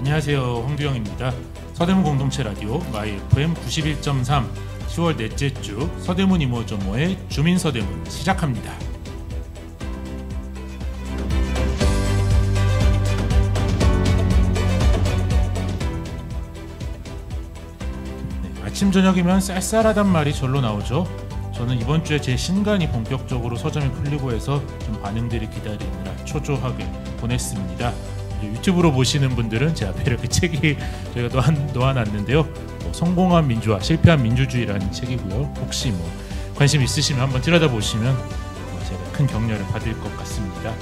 안녕하세요, 황규영입니다. 서대문 공동체 라디오 마이 FM 91.3 10월 넷째 주 서대문 이모저모의 주민 서대문 시작합니다. 네, 아침 저녁이면 쌀쌀하단 말이 절로 나오죠. 저는 이번 주에 제 신간이 본격적으로 서점이 풀리고 해서 좀 반응들이 기다리느라 초조하게 보냈습니다. 유튜브로 보시는 분들은 제 앞에 이렇게 책이 저희가 놓아놨는데요. 성공한 민주화, 실패한 민주주의라는 책이고요. 혹시 관심 있으시면 한번 들여다보시면 제가 큰 격려를 받을 것 같습니다.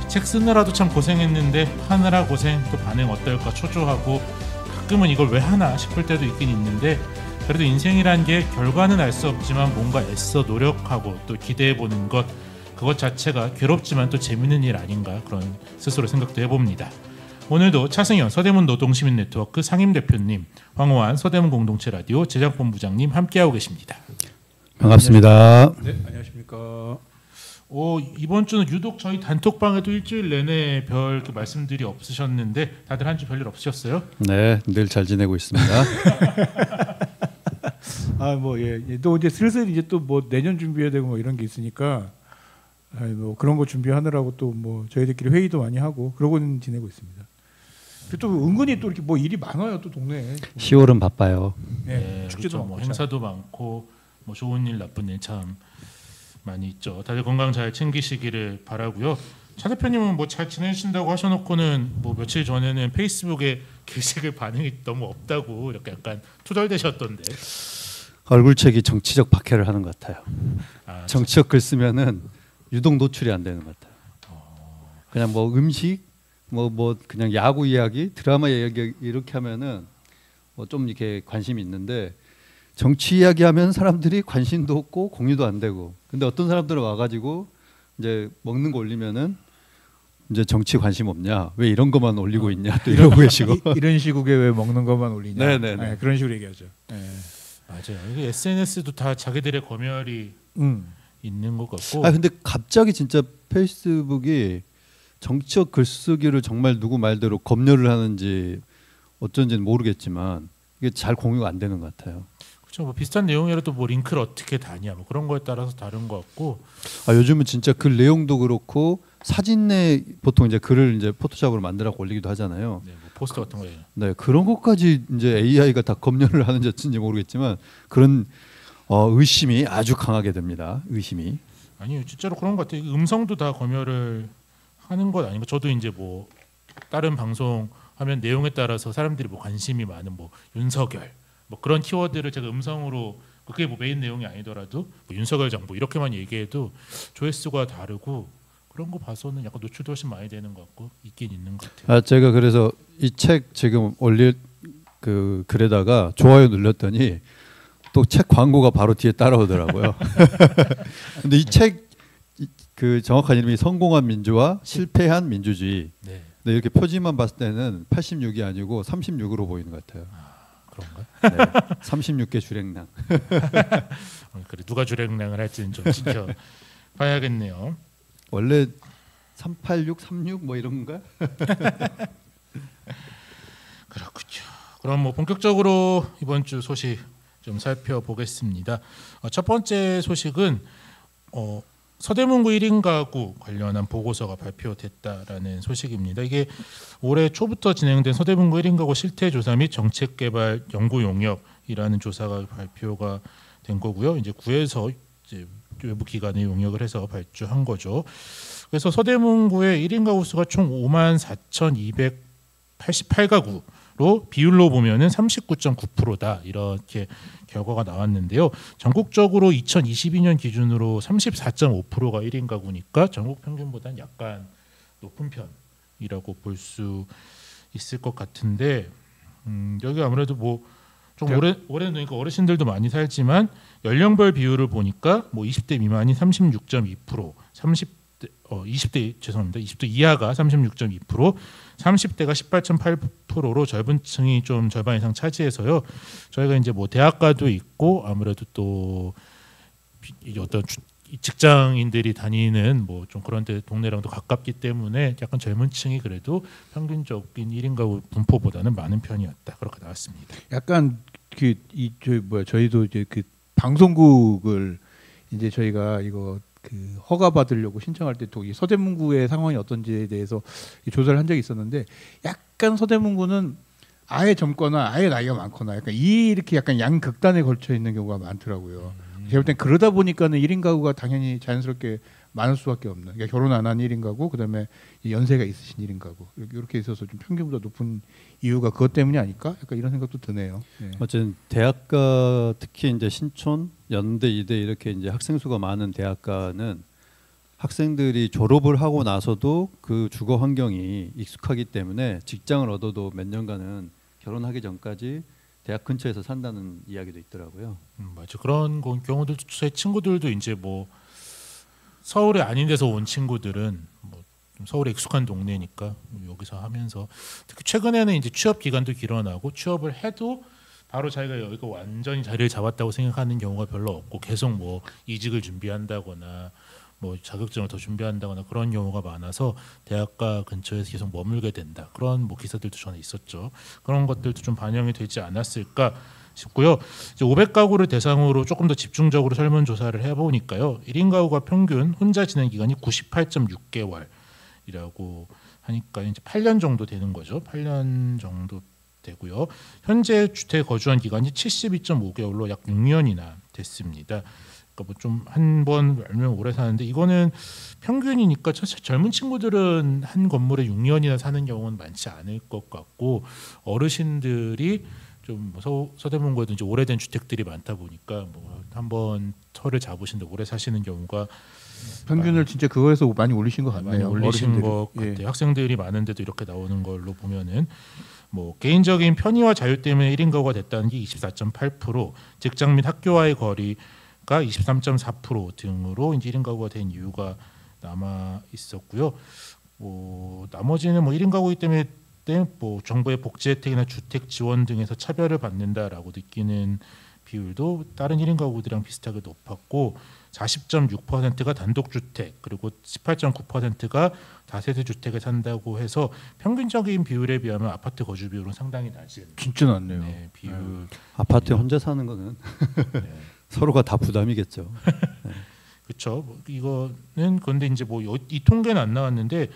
책 쓰느라도 참 고생했는데 하느라 고생, 또 반응 어떨까 초조하고 가끔은 이걸 왜 하나 싶을 때도 있긴 있는데, 그래도 인생이란 게 결과는 알 수 없지만 뭔가 애써 노력하고 또 기대해보는 것, 그것 자체가 괴롭지만 또 재밌는 일 아닌가, 그런 스스로 생각도 해봅니다. 오늘도 차승현 서대문 노동시민네트워크 상임대표님, 황호환 서대문 공동체 라디오 제작본부장님 함께하고 계십니다. 반갑습니다. 네, 안녕하십니까. 이번 주는 유독 저희 단톡방에도 일주일 내내 별 말씀들이 없으셨는데 다들 한 주 별일 없으셨어요? 네, 늘 잘 지내고 있습니다. 또 이제 슬슬 이제 또 내년 준비해야 되고 이런 게 있으니까 그런 거 준비하느라고 또 저희들끼리 회의도 많이 하고 그러고는 지내고 있습니다. 또 은근히 또 이렇게 일이 많아요, 또 동네에. 10월은 바빠요. 네, 축제도 그렇죠. 행사도 많고 좋은 일 나쁜 일 참 많이 있죠. 다들 건강 잘 챙기시기를 바라고요. 차 대표님은 잘 지내신다고 하셔놓고는 며칠 전에는 페이스북에 글쓰기 반응이 너무 없다고 이렇게 약간 투덜대셨던데. 얼굴책이 정치적 박해를 하는 것 같아요. 정치적 글 쓰면은 유독 노출이 안 되는 것 같아요. 그냥 음식, 그냥 야구 이야기, 드라마 이야기 이렇게 하면은 좀 이렇게 관심이 있는데, 정치 이야기하면 사람들이 관심도 없고 공유도 안 되고. 근데 어떤 사람들은 와가지고 이제 먹는 거 올리면은 이제 정치 관심 없냐? 왜 이런 것만 올리고 있냐? 또 이러고 계시고. 이런 시국에 왜 먹는 것만 올리냐? 네네네. 네, 그런 식으로 얘기하죠. 네. 맞아요. 이게 SNS도 다 자기들의 검열이 있는 것 같고. 근데 갑자기 진짜 페이스북이 정치적 글쓰기를 정말 누구 말대로 검열을 하는지 어쩐지는 모르겠지만 이게 잘 공유가 안 되는 것 같아요. 그렇죠. 비슷한 내용이라도 링크를 어떻게 다냐, 그런 거에 따라서 다른 것 같고. 요즘은 진짜 글 내용도 그렇고 사진에 보통 이제 글을 이제 포토샵으로 만들어서 올리기도 하잖아요. 네, 포스터 같은 거예요. 네, 그런 것까지 이제 AI가 다 검열을 하는지 어쩐지 모르겠지만 그런 의심이 아주 강하게 됩니다. 의심이. 아니요, 진짜로 그런 것 같아요. 음성도 다 검열을 하는 것 아닌가? 저도 이제 다른 방송 하면 내용에 따라서 사람들이 관심이 많은 윤석열 그런 키워드를 제가 음성으로, 그게 메인 내용이 아니더라도 윤석열 정부 이렇게만 얘기해도 조회수가 다르고, 그런 거 봐서는 약간 노출도 훨씬 많이 되는 것 같고 있긴 있는 것 같아요. 제가 그래서 이 책 지금 올릴 그 글에다가 좋아요 눌렀더니 또 책 광고가 바로 뒤에 따라오더라고요. 근데 이 책 그 정확한 이름이 성공한 민주화, 실패한 민주주의. 네. 근데 이렇게 표지만 봤을 때는 86이 아니고 36으로 보이는 것 같아요. 그런가? 네, 36개 주랭랑. 그래, 누가 주랭랑을 할지는 좀 지켜봐야겠네요. 원래 386, 36 이런 건가? 그렇군요. 그럼 본격적으로 이번 주 소식 좀 살펴보겠습니다. 첫 번째 소식은 서대문구 1인 가구 관련한 보고서가 발표됐다라는 소식입니다. 이게 올해 초부터 진행된 서대문구 1인 가구 실태 조사 및 정책 개발 연구 용역이라는 조사가 발표가 된 거고요. 이제 구에서 이제 외부 기관에 용역을 해서 발주한 거죠. 그래서 서대문구의 1인 가구 수가 총 54,288가구. 로 비율로 보면은 39.9%다, 이렇게 결과가 나왔는데요. 전국적으로 2022년 기준으로 34.5%가 1인 가구니까 전국 평균보다는 약간 높은 편이라고 볼 수 있을 것 같은데, 여기 아무래도 좀 오래는 되니까 어르신들도 많이 살지만 연령별 비율을 보니까 20대 미만이 36.2%, 20대 이하가 36.2%, 30대가 18.8%로 젊은 층이 좀 절반 이상 차지해서요. 저희가 이제 대학가도 있고 아무래도 또 어떤 직장인들이 다니는 뭐 좀 그런 데 동네랑도 가깝기 때문에 약간 젊은 층이 그래도 평균적인 1인 가구 분포보다는 많은 편이었다. 그렇게 나왔습니다. 약간 저희도 이제 그 방송국을 이제 저희가 이거 그 허가 받으려고 신청할 때 또 이 서대문구의 상황이 어떤지에 대해서 조사를 한 적이 있었는데 약간 서대문구는 아예 젊거나 아예 나이가 많거나 약간 이렇게 약간 양극단에 걸쳐 있는 경우가 많더라고요. 제가 볼 땐 그러다 보니까는 1인 가구가 당연히 자연스럽게 많을 수밖에 없는. 그러니까 결혼 안 한 1인 가구, 그다음에 연세가 있으신 1인 가구 이렇게 있어서 좀 평균보다 높은 이유가 그것 때문이 아닐까? 약간 이런 생각도 드네요. 네. 어쨌든 대학가 특히 이제 신촌, 연대, 이대 이렇게 이제 학생 수가 많은 대학가는 학생들이 졸업을 하고 나서도 그 주거 환경이 익숙하기 때문에 직장을 얻어도 몇 년간은 결혼하기 전까지 대학 근처에서 산다는 이야기도 있더라고요. 맞아. 그런 경우들도 제 친구들도 이제 뭐 서울에 아닌 데서 온 친구들은 뭐 서울에 익숙한 동네니까 여기서 하면서 특히 최근에는 이제 취업 기간도 길어나고 취업을 해도 바로 자기가 여기가 완전히 자리를 잡았다고 생각하는 경우가 별로 없고 계속 뭐 이직을 준비한다거나 뭐 자격증을 더 준비한다거나 그런 경우가 많아서 대학가 근처에서 계속 머물게 된다. 그런 뭐 기사들도 전에 있었죠. 그런 것들도 좀 반영이 되지 않았을까 싶고요. 이제 500가구를 대상으로 조금 더 집중적으로 설문조사를 해보니까요. 1인 가구가 평균 혼자 지낸 기간이 98.6개월이라고 하니까 이제 8년 정도 되는 거죠. 8년 정도 되고요. 현재 주택에 거주한 기간이 72.5개월로 약 6년이나 됐습니다. 뭐 좀 한 번 알면 오래 사는데 이거는 평균이니까 사실 젊은 친구들은 한 건물에 6년이나 사는 경우는 많지 않을 것 같고 어르신들이 좀 서대문구에도 이제 오래된 주택들이 많다 보니까 뭐 한번 터를 잡으신데 오래 사시는 경우가 평균을 진짜 그거에서 많이 올리신 것 같네요. 많이 올리신 것 예. 같아요. 학생들이 많은데도 이렇게 나오는 걸로 보면은 뭐 개인적인 편의와 자유 때문에 1인 가구가 됐다는 게 24.8%, 직장 및 학교와의 거리 가 23.4% 등으로 이제 1인 가구가 된 이유가 남아 있었고요. 뭐 나머지는 뭐 1인 가구이기 때문에 뭐 정부의 복지 혜택이나 주택 지원 등에서 차별을 받는다라고 느끼는 비율도 다른 1인 가구들이랑 비슷하게 높았고 40.6%가 단독주택 그리고 18.9%가 다세대 주택에 산다고 해서 평균적인 비율에 비하면 아파트 거주 비율은 상당히 낮은 진짜 낮네요. 네, 비율. 아파트에 혼자 사는 거는 네. 서로가 다 부담이겠죠. 네. 그렇죠. 뭐 이거는 그런데 이제 뭐 이 통계는 안 나왔는데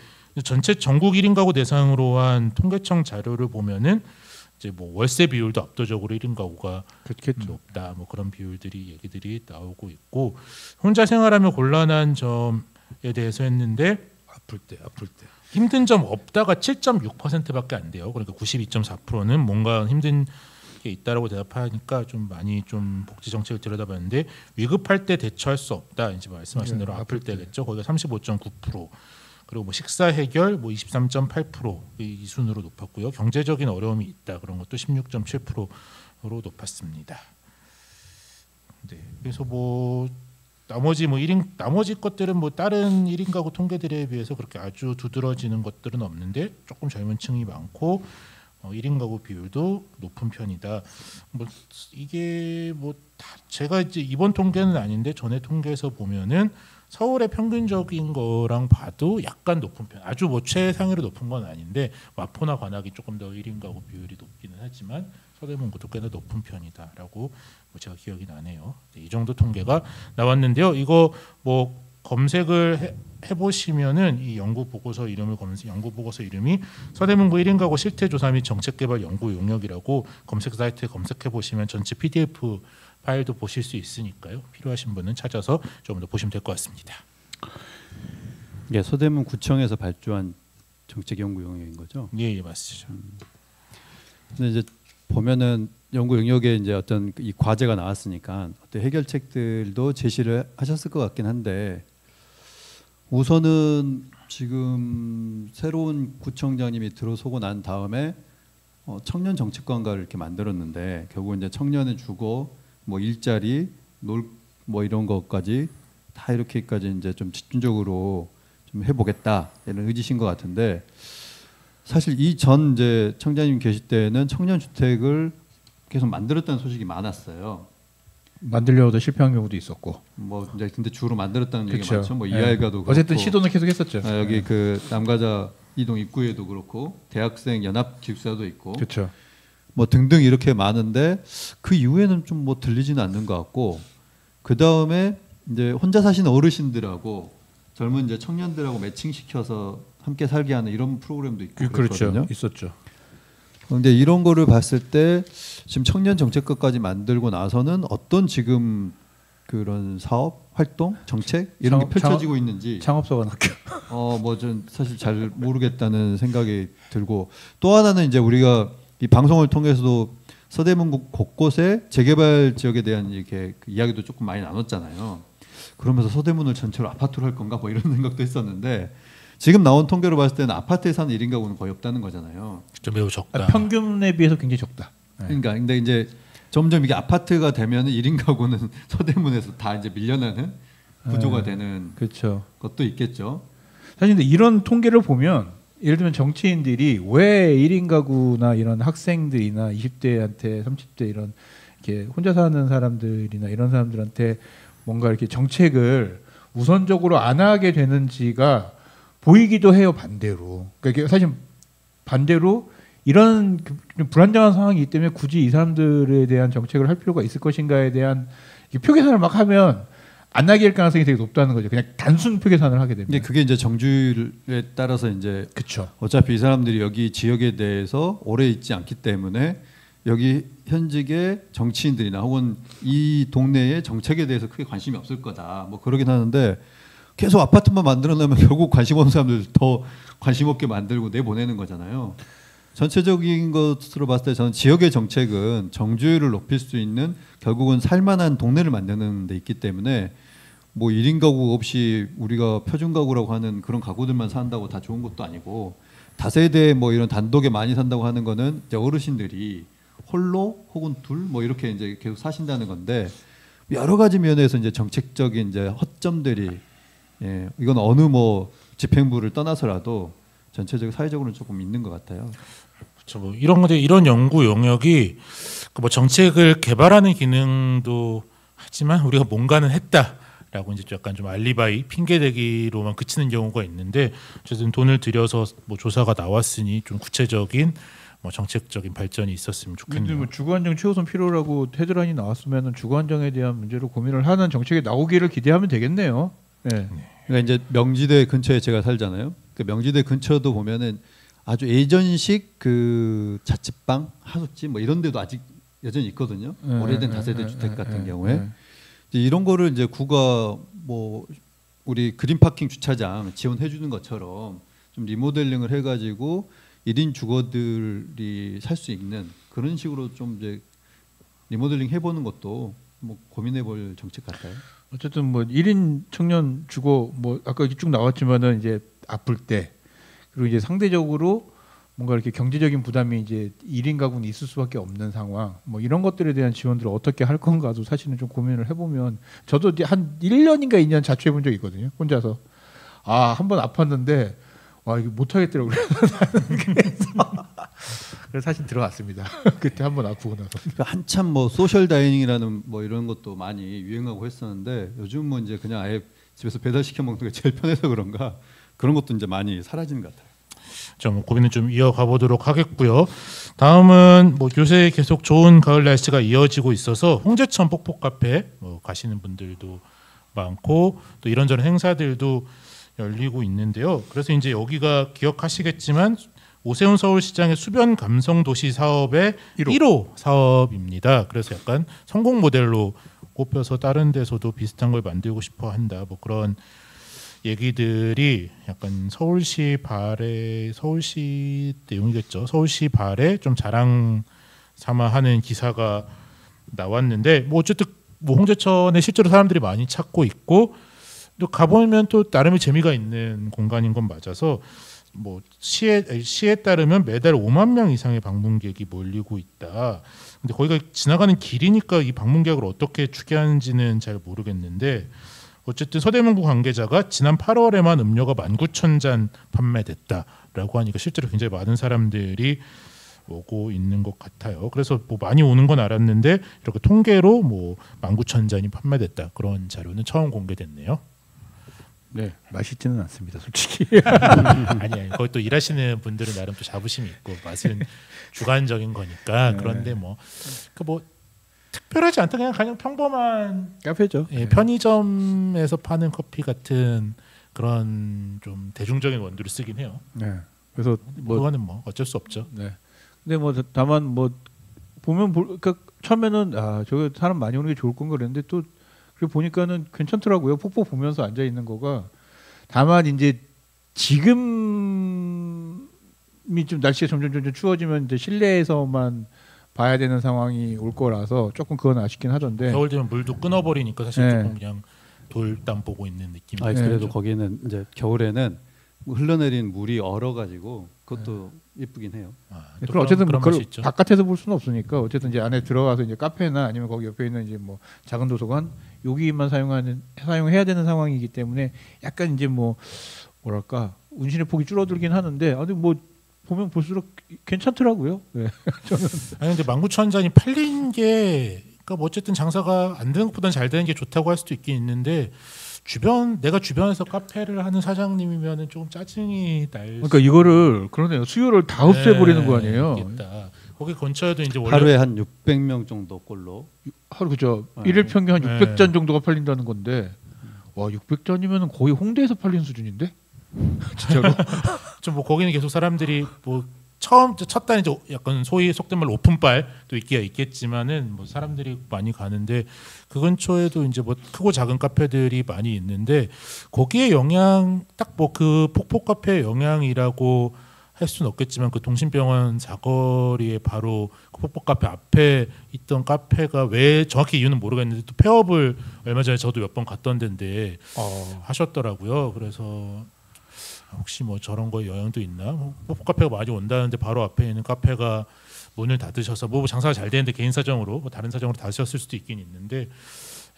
전체 전국 1인 가구 대상으로 한 통계청 자료를 보면은 이제 뭐 월세 비율도 압도적으로 1인 가구가 그렇겠죠. 높다. 뭐 그런 비율들이 얘기들이 나오고 있고 혼자 생활하며 곤란한 점에 대해서 했는데 아플 때 힘든 점 없다가 7.6%밖에 안 돼요. 그러니까 92.4%는 뭔가 힘든 게 있다라고 대답하니까 좀 많이 좀 복지 정책을 들여다봤는데 위급할 때 대처할 수 없다. 이제 말씀하신 대로 아플 때겠죠. 거기가 35.9%. 그리고 뭐 식사 해결 뭐 23.8% 이 순으로 높았고요. 경제적인 어려움이 있다. 그런 것도 16.7%로 높았습니다. 네. 그래서 뭐 나머지 것들은 뭐 다른 1인 가구 통계들에 비해서 그렇게 아주 두드러지는 것들은 없는데 조금 젊은 층이 많고 1인 가구 비율도 높은 편이다. 뭐 이게 뭐 제가 이제 이번 통계는 아닌데 전에 통계에서 보면은 서울의 평균적인 거랑 봐도 약간 높은 편. 아주 뭐 최상위로 높은 건 아닌데 마포나 관악이 조금 더 1인 가구 비율이 높기는 하지만 서대문구도 꽤나 높은 편이다라고 뭐 제가 기억이 나네요. 네, 이 정도 통계가 나왔는데요. 이거 뭐 검색을 해보시면은 이 연구 보고서 이름이 서대문구 1인 가구 실태조사 및 정책개발 연구 용역이라고 검색 사이트에 검색해 보시면 전체 PDF 파일도 보실 수 있으니까요. 필요하신 분은 찾아서 좀 더 보시면 될 것 같습니다. 예, 서대문구청에서 발주한 정책 연구 용역인 거죠? 예, 맞으시죠. 근데 이제 보면은 연구 용역에 이제 어떤 이 과제가 나왔으니까 어떤 해결책들도 제시를 하셨을 것 같긴 한데 우선은 지금 새로운 구청장님이 들어서고 난 다음에 청년 정책관과를 이렇게 만들었는데 결국 이제 청년의 주거, 뭐 일자리, 뭐 이런 것까지 다 이렇게까지 이제 좀 집중적으로 좀 해보겠다 이런 의지신 것 같은데 사실 이 전 이제 청장님 계실 때는 청년 주택을 계속 만들었다는 소식이 많았어요. 만들려도 실패한 경우도 있었고. 뭐 이제 근데 주로 만들었다는 얘기가 그쵸. 많죠. 뭐 예. 이하이가도 어쨌든 그렇고. 시도는 계속했었죠. 여기 예. 그 남가자 이동 입구에도 그렇고 대학생 연합 기숙사도 있고 그렇죠. 뭐 등등 이렇게 많은데 그 이후에는 좀 뭐 들리지는 않는 것 같고 그 다음에 이제 혼자 사시는 어르신들하고 젊은 이제 청년들하고 매칭시켜서 함께 살게 하는 이런 프로그램도 있고 그렇거든요. 그렇죠. 있었죠. 근데 이런 거를 봤을 때 지금 청년 정책과까지 만들고 나서는 어떤 지금 그런 사업, 활동, 정책 이런 게 펼쳐지고 있는지 창업소관 학교. 뭐 전 사실 잘 모르겠다는 생각이 들고 또 하나는 이제 우리가 이 방송을 통해서도 서대문구 곳곳에 재개발 지역에 대한 이렇게 그 이야기도 조금 많이 나눴잖아요. 그러면서 서대문을 전체로 아파트로 할 건가 뭐 이런 생각도 했었는데 지금 나온 통계로 봤을 때는 아파트에 사는 1인 가구는 거의 없다는 거잖아요. 좀 매우 적다. 평균에 비해서 굉장히 적다. 그러니까 근데 이제 점점 이게 아파트가 되면은 1인 가구는 서대문에서 다 이제 밀려나는 구조가 되는 그렇죠. 것도 있겠죠. 사실 근데 이런 통계를 보면 예를 들면 정치인들이 왜 1인 가구나 이런 학생들이나 20대한테 30대 이런 이렇게 혼자 사는 사람들이나 이런 사람들한테 뭔가 이렇게 정책을 우선적으로 안 하게 되는지가 보이기도 해요. 반대로. 그러니까 사실 반대로 이런 불안정한 상황이기 때문에 굳이 이 사람들에 대한 정책을 할 필요가 있을 것인가에 대한 표 계산을 막 하면 안 나게 할 가능성이 되게 높다는 거죠. 그냥 단순 표 계산을 하게 되면. 그게 이제 정주율에 따라서 이제 그쵸. 어차피 이 사람들이 여기 지역에 대해서 오래 있지 않기 때문에 여기 현직의 정치인들이나 혹은 이 동네의 정책에 대해서 크게 관심이 없을 거다. 뭐 그러긴 하는데 계속 아파트만 만들어내면 결국 관심 없는 사람들 더 관심 없게 만들고 내보내는 거잖아요. 전체적인 것으로 봤을 때 저는 지역의 정책은 정주율을 높일 수 있는 결국은 살만한 동네를 만드는 데 있기 때문에 뭐 1인 가구 없이 우리가 표준 가구라고 하는 그런 가구들만 산다고 다 좋은 것도 아니고 다세대 뭐 이런 단독에 많이 산다고 하는 거는 이제 어르신들이 홀로 혹은 둘 뭐 이렇게 이제 계속 사신다는 건데 여러 가지 면에서 이제 정책적인 이제 허점들이 이건 어느 뭐 집행부를 떠나서라도 전체적으로 사회적으로는 조금 있는 것 같아요. 그렇죠. 뭐 이런 건데 이런 연구 영역이 뭐 정책을 개발하는 기능도 하지만 우리가 뭔가는 했다라고 이제 약간 좀 알리바이 핑계대기로만 그치는 경우가 있는데 어쨌든 돈을 들여서 뭐 조사가 나왔으니 좀 구체적인 뭐 정책적인 발전이 있었으면 좋겠네요. 뭐 주거 안정 최우선 필요라고 헤드라인이 나왔으면은 주거 안정에 대한 문제로 고민을 하는 정책이 나오기를 기대하면 되겠네요. 네. 그러니까 이제 명지대 근처에 제가 살잖아요. 그 명지대 근처도 보면은 아주 예전식 그 자취방, 하숙집 뭐 이런 데도 아직 여전히 있거든요. 오래된 다세대 주택 같은 경우에 이제 이런 거를 이제 구가 뭐 우리 그린 파킹 주차장 지원해 주는 것처럼 좀 리모델링을 해가지고 1인 주거들이 살 수 있는 그런 식으로 좀 이제 리모델링 해보는 것도 뭐 고민해볼 정책 같아요. 어쨌든 뭐 1인 청년 주거 뭐 아까 쭉 나왔지만은 이제 아플 때 그리고 이제 상대적으로 뭔가 이렇게 경제적인 부담이 이제 1인 가구는 있을 수밖에 없는 상황 뭐 이런 것들에 대한 지원들을 어떻게 할 건가도 사실은 좀 고민을 해보면 저도 한 1년인가 2년 자취해 본 적이 있거든요. 혼자서 한 번 아팠는데 와 이거 못하겠더라고요. 그래서 사실 들어갔습니다. 그때 한 번 아프고 나서. 그러니까 한참 뭐 소셜 다이닝이라는 뭐 이런 것도 많이 유행하고 했었는데 요즘 뭐 이제 그냥 아예 집에서 배달 시켜 먹는 게 제일 편해서 그런가 그런 것도 이제 많이 사라지는 것 같아요. 좀 고민을 좀 이어가 보도록 하겠고요. 다음은 뭐 요새 계속 좋은 가을 날씨가 이어지고 있어서 홍제천 폭포 카페 뭐 가시는 분들도 많고 또 이런저런 행사들도 열리고 있는데요. 그래서 이제 여기가 기억하시겠지만 오세훈 서울시장의 수변 감성 도시 사업의 1호 사업입니다. 그래서 약간 성공 모델로 꼽혀서 다른 데서도 비슷한 걸 만들고 싶어 한다. 뭐 그런 얘기들이 약간 서울시 내용이겠죠. 서울시 발에 좀 자랑 삼아 하는 기사가 나왔는데 뭐 어쨌든 뭐 홍제천에 실제로 사람들이 많이 찾고 있고 또 가보면 또 나름의 재미가 있는 공간인 건 맞아서 뭐 시에 따르면 매달 5만 명 이상의 방문객이 몰리고 있다. 근데 거기가 지나가는 길이니까 이 방문객을 어떻게 추계하는지는 잘 모르겠는데 어쨌든 서대문구 관계자가 지난 8월에만 음료가 19,000잔 판매됐다라고 하니까 실제로 굉장히 많은 사람들이 오고 있는 것 같아요. 그래서 뭐 많이 오는 건 알았는데 이렇게 통계로 뭐 19,000잔이 판매됐다 그런 자료는 처음 공개됐네요. 네, 맛있지는 않습니다, 솔직히. 아니 거기 또 일하시는 분들은 나름 또 자부심이 있고 맛은 주관적인 거니까. 그런데 뭐 특별하지 않다 그냥 평범한 카페죠. 예, 편의점에서 파는 커피 같은 그런 좀 대중적인 원두를 쓰긴 해요. 네. 그래서 그거는 뭐 어쩔 수 없죠. 네. 근데 뭐 다만 뭐 보면 그러니까 처음에는 저기 사람 많이 오는 게 좋을 건가 그랬는데 또 그리고 보니까는 괜찮더라고요. 폭포 보면서 앉아 있는 거가. 다만 이제 지금이 좀 날씨가 점점 추워지면 이제 실내에서만 봐야 되는 상황이 올 거라서 조금 그건 아쉽긴 하던데. 겨울 되면 물도 끊어버리니까 사실 조금 그냥 돌담 보고 있는 느낌이. 그래도 거기는 이제 겨울에는 흘러내린 물이 얼어가지고 그것도 예쁘긴 해요. 그럼 어쨌든 그걸 바깥에서 볼 수는 없으니까 어쨌든 이제 안에 들어가서 이제 카페나 아니면 거기 옆에 있는 이제 뭐 작은 도서관 여기만 사용해야 되는 상황이기 때문에 약간 이제 뭐랄까 운신의 폭이 줄어들긴 하는데 아니 뭐 보면 볼수록 괜찮더라고요. 네. 저는. 아니 근데 19,000잔이 팔린 게 그러니까 뭐 어쨌든 장사가 안 되는 것보다는 잘 되는 게 좋다고 할 수도 있긴 있는데. 내가 주변에서 카페를 하는 사장님이면은 조금 짜증이 날. 그러니까 이거를 그러네요. 수요를 다 없애버리는 거 아니에요. 있겠다. 거기 근처에도 이제 원래 하루에 한 600명 정도 꼴로. 하루 그죠. 일일 평균 한 600잔 정도가 팔린다는 건데, 와 600잔이면은 거의 홍대에서 팔리는 수준인데, 진짜로. 좀 뭐 거기는 계속 사람들이 뭐 첫 단이 약간 소위 속된 말로 오픈바도 있기야 있겠지만은 뭐 사람들이 많이 가는데 그 근처에도 이제 뭐 크고 작은 카페들이 많이 있는데 거기에 영향 딱 뭐 그 폭포 카페의 영향이라고 할 수는 없겠지만 그 동신병원 사거리에 바로 그 폭포 카페 앞에 있던 카페가 왜 정확히 이유는 모르겠는데 또 폐업을 얼마 전에 저도 몇 번 갔던 데인데 하셨더라고요. 그래서 혹시 뭐 저런 거에 영향도 있나? 폭포 카페가 많이 온다는데 바로 앞에 있는 카페가 문을 닫으셔서 뭐 장사가 잘 되는데 개인 사정으로 뭐 다른 사정으로 닫으셨을 수도 있긴 있는데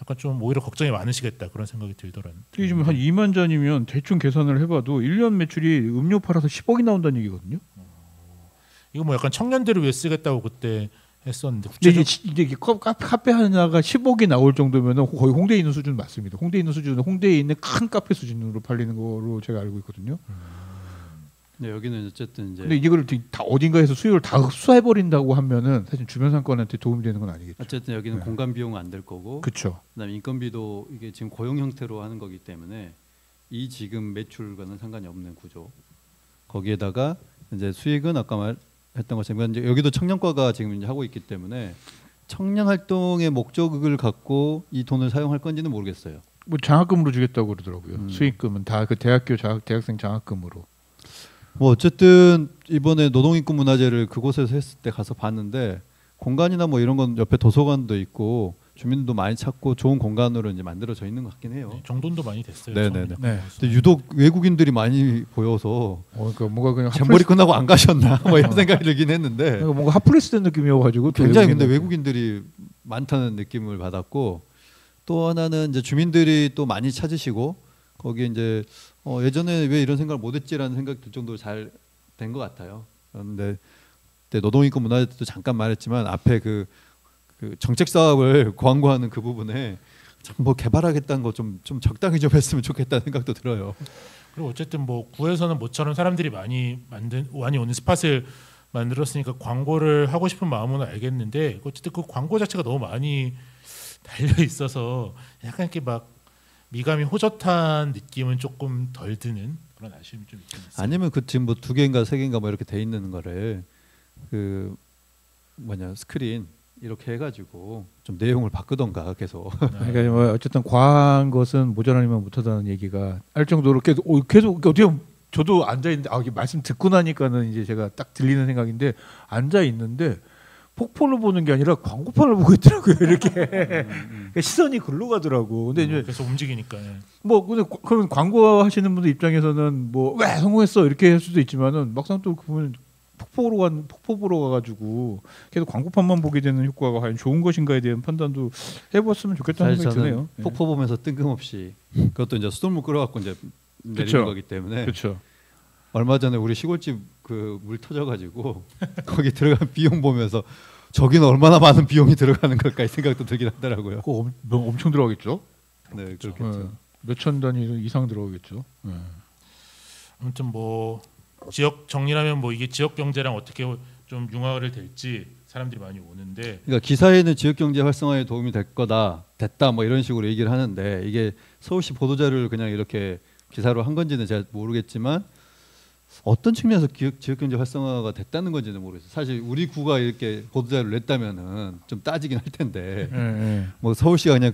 약간 좀 오히려 걱정이 많으시겠다 그런 생각이 들더라고요. 이게 지금 한 2만 잔이면 대충 계산을 해봐도 1년 매출이 음료 팔아서 10억이 나온다는 얘기거든요. 이거 뭐 약간 청년들을 위해 쓰겠다고 그때 했었는데 근데 이제 카페 하나가 10억이 나올 정도면 거의 홍대에 있는 수준 맞습니다. 홍대에 있는 수준은 홍대에 있는 큰 카페 수준으로 팔리는 거로 제가 알고 있거든요. 근데 여기는 어쨌든 이제 근데 이걸 다 어딘가에서 수요를 다 흡수해 버린다고 하면은 사실 주변 상권한테 도움이 되는 건 아니겠죠. 어쨌든 여기는 공간 비용은 안 될 거고. 그렇죠. 그다음에 인건비도 이게 지금 고용 형태로 하는 거기 때문에 이 지금 매출과는 상관이 없는 구조. 거기에다가 이제 수익은 아까 했던 것처럼 이제 여기도 청년과가 지금 이제 하고 있기 때문에 청년 활동의 목적을 갖고 이 돈을 사용할 건지는 모르겠어요. 뭐 장학금으로 주겠다고 그러더라고요. 수익금은 다 그 대학생 장학금으로. 뭐 어쨌든 이번에 노동인권 문화제를 그곳에서 했을 때 가서 봤는데 공간이나 뭐 이런 건 옆에 도서관도 있고 주민도 많이 찾고 좋은 공간으로 이제 만들어져 있는 것 같긴 해요. 네, 정돈도 많이 됐어요. 네네네. 네. 근데 유독 외국인들이 많이 보여서 그러니까 뭔가 그냥 잼버리 끝나고 안 가셨나 뭐 이런 생각이 들긴 했는데 그러니까 뭔가 핫플레스된 느낌이어가지고 굉장히 근데 외국인들이 많다는 느낌을 받았고 또 하나는 이제 주민들이 또 많이 찾으시고 거기에 이제 예전에 왜 이런 생각을 못했지라는 생각이 들 정도로 잘 된 것 같아요. 그런데 노동인권 문화제 때도 잠깐 말했지만 앞에 그 정책 사업을 광고하는 그 부분에 참 뭐 개발하겠다는 거 좀 적당히 좀 했으면 좋겠다는 생각도 들어요. 그리고 어쨌든 뭐 구에서는 모처럼 사람들이 많이 오는 스팟을 만들었으니까 광고를 하고 싶은 마음은 알겠는데 어쨌든 그 광고 자체가 너무 많이 달려 있어서 약간 이렇게 막 미감이 호젓한 느낌은 조금 덜 드는 그런 아쉬움이 좀 있긴 있어요. 아니면 그 지금 뭐 2개인가 3개인가 뭐 이렇게 돼 있는 거를 그 스크린 이렇게 해가지고 좀 내용을 바꾸던가 계속. 그러니까 뭐 어쨌든 과한 것은 모자라니만 못하다는 얘기가 할 정도로 계속 어떻게 저도 앉아 있는데 말씀 듣고 나니까는 이제 제가 딱 들리는 생각인데 앉아 있는데 폭포를 보는 게 아니라 광고판을 보고 있더라고요. 이렇게 그러니까 시선이 글로 가더라고. 근데 이제 계속 움직이니까. 뭐 근데 그럼 광고 하시는 분들 입장에서는 뭐 왜 성공했어 이렇게 할 수도 있지만은 막상 또 보면 폭포 보러 가가지고 계속 광고판만 보게 되는 효과가 과연 좋은 것인가에 대한 판단도 해봤으면 좋겠다는 생각이 드네요. 폭포 보면서 뜬금없이 그것도 이제 수돗물 끌어갖고 이제 내리는 거기 때문에. 그렇죠. 얼마 전에 우리 시골집 그 물 터져가지고 거기 들어간 비용 보면서 저기는 얼마나 많은 비용이 들어가는 걸까 이 생각도 들긴 하더라고요. 그거 엄청 들어가겠죠. 네, 그렇겠죠. 몇천 단위 이상 들어가겠죠. 아무튼 뭐 지역 정리라면 뭐 이게 지역 경제랑 어떻게 좀 융화를 될지 사람들이 많이 오는데. 그러니까 기사에는 지역 경제 활성화에 도움이 될 거다, 됐다 뭐 이런 식으로 얘기를 하는데 이게 서울시 보도자료를 그냥 이렇게 기사로 한 건지는 잘 모르겠지만 어떤 측면에서 지역 경제 활성화가 됐다는 건지는 모르겠어요. 사실 우리 구가 이렇게 보도자료를 냈다면은 좀 따지긴 할 텐데 뭐 서울시가 그냥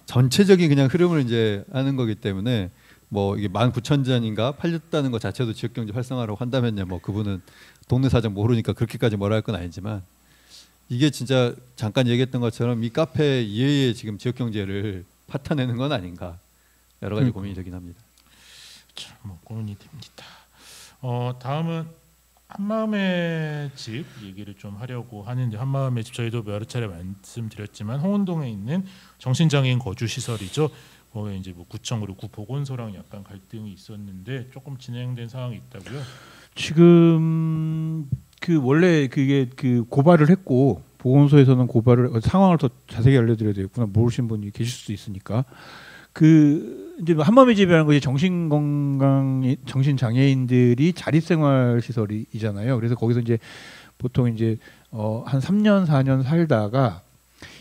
전체적인 그냥 흐름을 이제 하는 거기 때문에 뭐 이게 19,000잔인가 팔렸다는 것 자체도 지역 경제 활성화라고 한다면요, 뭐 그분은 동네 사정 모르니까 그렇게까지 뭐라 할 건 아니지만 이게 진짜 잠깐 얘기했던 것처럼 이 카페 이외에 지금 지역 경제를 파탄내는 건 아닌가 여러 가지 고민이 되긴 합니다. 참, 뭐 고민이 됩니다. 다음은 한마음의 집 얘기를 좀 하려고 하는데, 한마음의 집 저희도 여러 차례 말씀드렸지만 홍은동에 있는 정신장애인 거주 시설이죠. 거기 이제 뭐 구청 그리고 구보건소랑 약간 갈등이 있었는데 조금 진행된 상황이 있다고요? 지금 그 원래 그게 그 고발을 했고 보건소에서는 고발을 상황을 더 자세히 알려드려야 되겠구나, 모르신 분이 계실 수도 있으니까. 그 이제 한마음의 집이라는 것이 정신 장애인들이 자립생활 시설이잖아요. 그래서 거기서 이제 보통 이제 한 3년 4년 살다가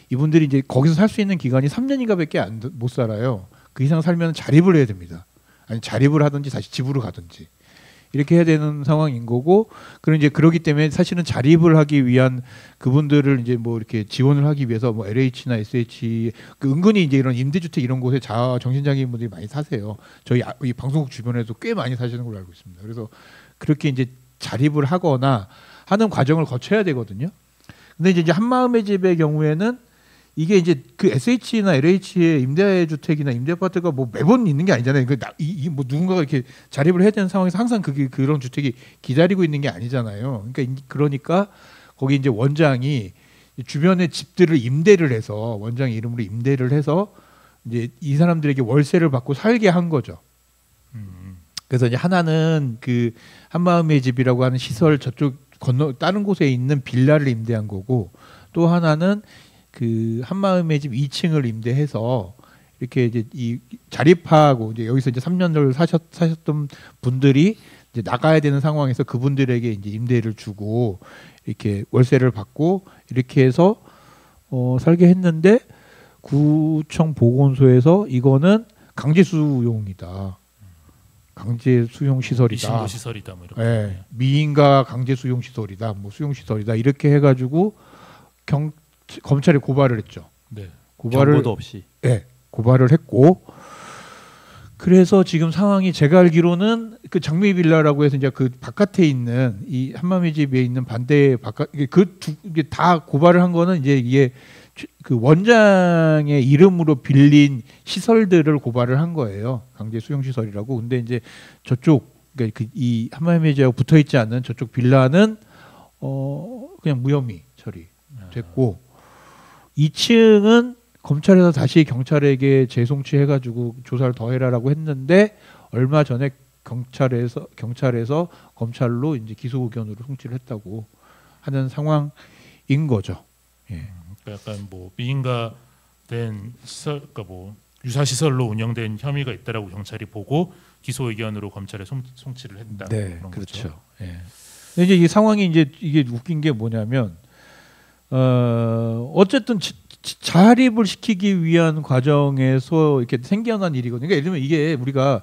이분들이 이제 거기서 살 수 있는 기간이 3년인가밖에 못 살아요. 그 이상 살면 자립을 해야 됩니다. 아니 자립을 하든지 다시 집으로 가든지 이렇게 해야 되는 상황인 거고, 그런 이제 그러기 때문에 사실은 자립을 하기 위한 그분들을 이제 뭐 이렇게 지원을 하기 위해서 뭐 LH나 SH 그 은근히 이제 이런 임대주택 이런 곳에 정신장애인분들이 많이 사세요. 저희 이 방송국 주변에도 꽤 많이 사시는 걸로 알고 있습니다. 그래서 그렇게 이제 자립을 하거나 하는 과정을 거쳐야 되거든요. 근데 이제 한마음의 집의 경우에는 이게 이제 그 SH나 LH의 임대주택이나 임대아파트가 뭐 매번 있는 게 아니잖아요. 뭐 누군가가 이렇게 자립을 해야 되는 상황에서 항상 그런 주택이 기다리고 있는 게 아니잖아요. 그러니까 거기 이제 원장이 주변의 집들을 임대를 해서 원장 이름으로 임대를 해서 이제 이 사람들에게 월세를 받고 살게 한 거죠. 그래서 이제 하나는 그 한마음의 집이라고 하는 시설 저쪽 건너 다른 곳에 있는 빌라를 임대한 거고, 또 하나는 그 한마음의 집 2층을 임대해서 이렇게 이제 이 자립하고 이제 여기서 이제 3년을 사셨던 분들이 이제 나가야 되는 상황에서 그분들에게 이제 임대를 주고 이렇게 월세를 받고 이렇게 해서 살게 했는데, 구청 보건소에서 이거는 강제 수용이다. 강제 수용 시설이다. 미신고 시설이다 뭐 이렇게. 네, 미인가 강제 수용 시설이다. 뭐 수용 시설이다. 이렇게 해 가지고 검찰에 고발을 했죠. 네. 경고도 없이. 네, 고발을 했고, 그래서 지금 상황이 제가 알기로는 그 장미빌라라고 해서 이제 그 바깥에 있는 이 한마음의 집에 있는 반대 바깥 이게 다 고발을 한 거는 이제 이게 그 원장의 이름으로 빌린 시설들을 고발을 한 거예요. 강제 수용 시설이라고. 근데 이제 저쪽 그러니까 이 한마음의 집하고 붙어 있지 않는 저쪽 빌라는 그냥 무혐의 처리됐고, 2층은 검찰에서 다시 경찰에게 재송치해가지고 조사를 더 해라라고 했는데 얼마 전에 경찰에서 검찰로 이제 기소 의견으로 송치를 했다고 하는 상황인 거죠. 예. 약간 뭐 미인가된 시설, 그러니까 뭐 유사 시설로 운영된 혐의가 있다라고 경찰이 보고 기소 의견으로 검찰에 송치를 했다. 네, 그런 그렇죠. 거죠. 예. 근데 이제 이 상황이 이제 이게 웃긴 게 뭐냐면 어쨌든 자립을 시키기 위한 과정에서 이렇게 생겨난 일이거든요. 그러니까 예를 들면 이게 우리가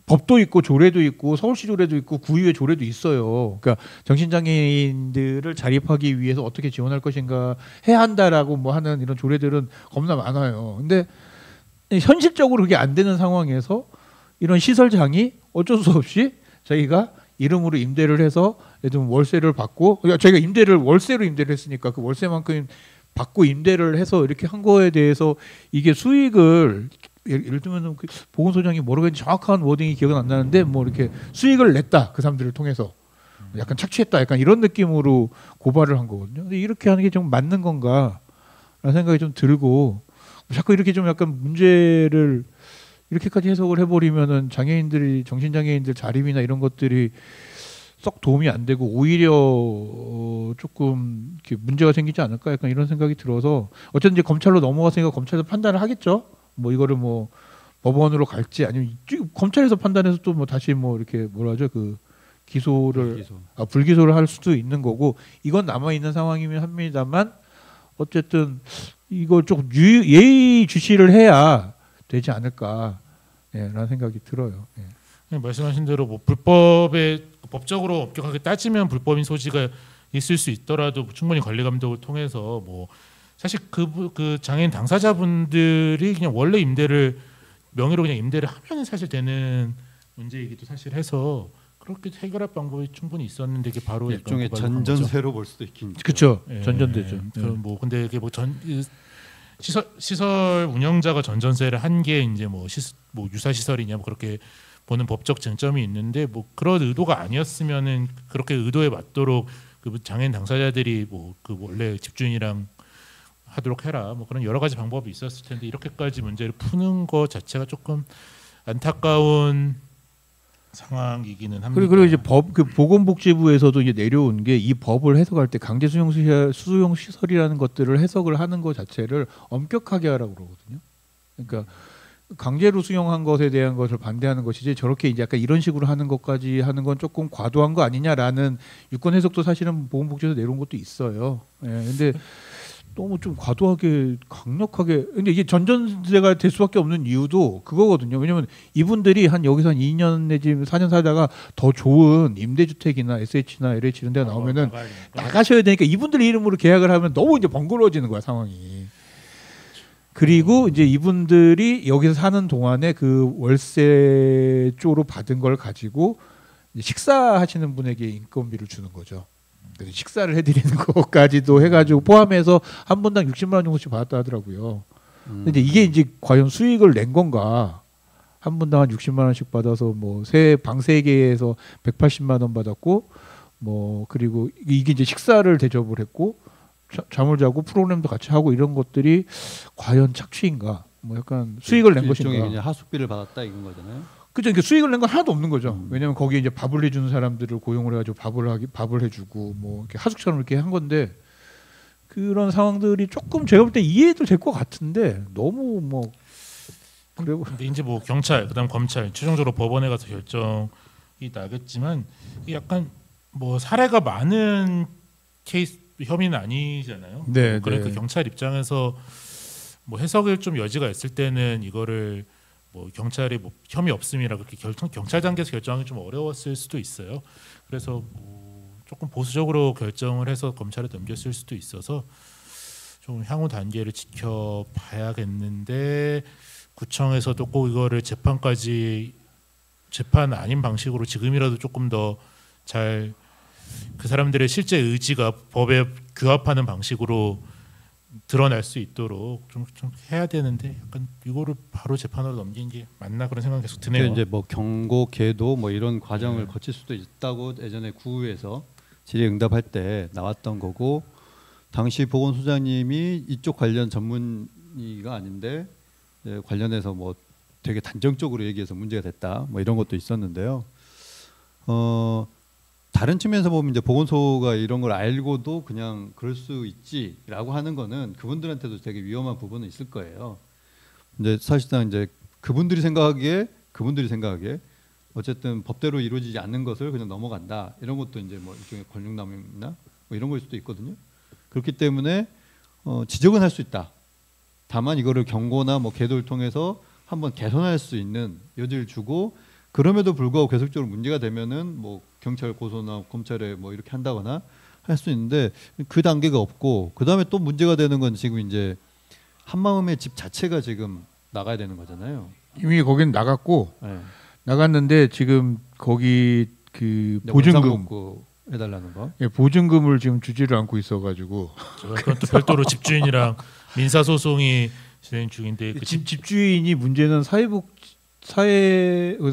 법도 있고 조례도 있고 서울시 조례도 있고 구의회 조례도 있어요. 그러니까 정신장애인들을 자립하기 위해서 어떻게 지원할 것인가 해야 한다라고 뭐 하는 이런 조례들은 겁나 많아요. 근데 현실적으로 그게 안 되는 상황에서 이런 시설장이 어쩔 수 없이 자기가 이름으로 임대를 해서 예를 들면 월세를 받고, 저희가 월세로 임대를 했으니까 그 월세만큼 받고 임대를 해서 이렇게 한 거에 대해서 이게 수익을 예를 들면 그 보건소장이 뭐라고 했는지 정확한 워딩이 기억은 안 나는데 뭐 이렇게 수익을 냈다 그 사람들을 통해서 약간 착취했다 약간 이런 느낌으로 고발을 한 거거든요. 근데 이렇게 하는 게 좀 맞는 건가라는 생각이 좀 들고, 자꾸 이렇게 좀 약간 문제를 이렇게까지 해석을 해버리면은 정신장애인들 자립이나 이런 것들이 썩 도움이 안 되고 오히려 조금 이렇게 문제가 생기지 않을까 약간 이런 생각이 들어서 어쨌든 이제 검찰로 넘어갔으니까 검찰에서 판단을 하겠죠. 뭐 이거를 뭐 법원으로 갈지 아니면 검찰에서 판단해서 또 뭐 다시 뭐 이렇게 뭐라 하죠 그 기소를 불기소를 할 수도 있는 거고 이건 남아 있는 상황이면 합니다만 어쨌든 이걸 조금 예의주시를 해야 되지 않을까 라는 생각이 들어요. 말씀하신 대로 뭐 불법에 법적으로 엄격하게 따지면 불법인 소지가 있을 수 있더라도 충분히 관리 감독을 통해서 뭐 사실 그 장애인 당사자분들이 그냥 원래 임대를 명의로 그냥 임대를 하면 사실 되는 문제이기도 사실 해서 그렇게 해결할 방법이 충분히 있었는데 이게 바로 일종의 전전세로 볼 수도 있긴 그렇죠. 전전되죠. 뭐 근데 이게 뭐 시설 운영자가 전전세를 한 게 이제 뭐 유사 시설이냐 뭐 그렇게 보는 법적 쟁점이 있는데 뭐 그런 의도가 아니었으면은 그렇게 의도에 맞도록 그 장애인 당사자들이 뭐 그 원래 집주인이랑 하도록 해라 뭐 그런 여러 가지 방법이 있었을 텐데 이렇게까지 문제를 푸는 것 자체가 조금 안타까운 상황이기는 합니다. 그리고 이제 그 보건복지부에서도 이제 내려온 게 이 법을 해석할 때 강제 수용 시설이라는 것들을 해석을 하는 것 자체를 엄격하게 하라고 그러거든요. 그러니까 강제로 수용한 것에 대한 것을 반대하는 것이지 저렇게 이제 약간 이런 식으로 하는 것까지 하는 건 조금 과도한 거 아니냐라는 유권 해석도 사실은 보건복지에서 내려온 것도 있어요. 근데 너무 좀 과도하게 강력하게 근데 이게 전전세가 될 수밖에 없는 이유도 그거거든요. 왜냐면 이분들이 여기서 한 2년 내지 4년 살다가 더 좋은 임대주택이나 SH나 LH 이런 데가 나오면은 나가셔야 되니까 이분들 이름으로 계약을 하면 너무 이제 번거로워지는 거야 상황이. 그리고 이제 이분들이 여기서 사는 동안에 그 월세 쪽으로 받은 걸 가지고 식사하시는 분에게 인건비를 주는 거죠. 식사를 해드리는 것까지도 해가지고 포함해서 한 분당 60만 원 정도씩 받았다 하더라고요. 근데 이게 이제 과연 수익을 낸 건가? 한 분당 한 60만 원씩 받아서 뭐 방 3개에서 180만 원 받았고 뭐 그리고 이게 이제 식사를 대접을 했고 잠을 자고 프로그램도 같이 하고 이런 것들이 과연 착취인가? 뭐 약간 수익을 낸 것인가? 일종의 그냥 하숙비를 받았다 이건 거잖아요. 그죠? 그러니까 수익을 낸 건 하나도 없는 거죠. 왜냐하면 거기에 이제 밥을 해주는 사람들을 고용을 해가지고 밥을 해주고 뭐 이렇게 하숙처럼 이렇게 한 건데 그런 상황들이 조금 제가 볼 때 이해도 될 것 같은데 너무 뭐 그리고 근데 이제 뭐 경찰 그다음 검찰 최종적으로 법원에 가서 결정이 나겠지만 약간 뭐 사례가 많은 케이스 혐의는 아니잖아요. 네. 그러니까 경찰 입장에서 뭐 해석을 좀 여지가 있을 때는 이거를 뭐 경찰이 뭐 혐의 없음이라 그렇게 경찰 단계에서 결정하기 좀 어려웠을 수도 있어요. 그래서 뭐 조금 보수적으로 결정을 해서 검찰에 넘겼을 수도 있어서 좀 향후 단계를 지켜봐야겠는데 구청에서도 꼭 이거를 재판 아닌 방식으로 지금이라도 조금 더 잘 그 사람들의 실제 의지가 법에 규합하는 방식으로 드러날 수 있도록 좀 해야 되는데 약간 이거를 바로 재판으로 넘긴 게 맞나 그런 생각이 계속 드네요. 이제 뭐 경고, 계도 뭐 이런 과정을 거칠 수도 있다고 예전에 구의에서 질의응답할 때 나왔던 거고 당시 보건소장님이 이쪽 관련 전문의가 아닌데 관련해서 뭐 되게 단정적으로 얘기해서 문제가 됐다 뭐 이런 것도 있었는데요. 다른 측면에서 보면 이제 보건소가 이런 걸 알고도 그냥 그럴 수 있지라고 하는 거는 그분들한테도 되게 위험한 부분은 있을 거예요. 이제 사실상 이제 그분들이 생각하기에 어쨌든 법대로 이루어지지 않는 것을 그냥 넘어간다 이런 것도 이제 뭐 일종의 권력남용이나 뭐 이런 걸 수도 있거든요. 그렇기 때문에 지적은 할 수 있다. 다만 이거를 경고나 뭐 계도를 통해서 한번 개선할 수 있는 여지를 주고 그럼에도 불구하고 계속적으로 문제가 되면은 뭐 경찰 고소나 검찰에 뭐 이렇게 한다거나 할 수 있는데 그 단계가 없고 그 다음에 또 문제가 되는 건 지금 이제 한마음의 집 자체가 지금 나가야 되는 거잖아요. 이미 거긴 나갔고 나갔는데 지금 거기 그 보증금 해달라는 거. 보증금을 지금 주지를 않고 있어가지고 그것도 별도로 집주인이랑 민사 소송이 진행 중인데 그 집주인이 문제는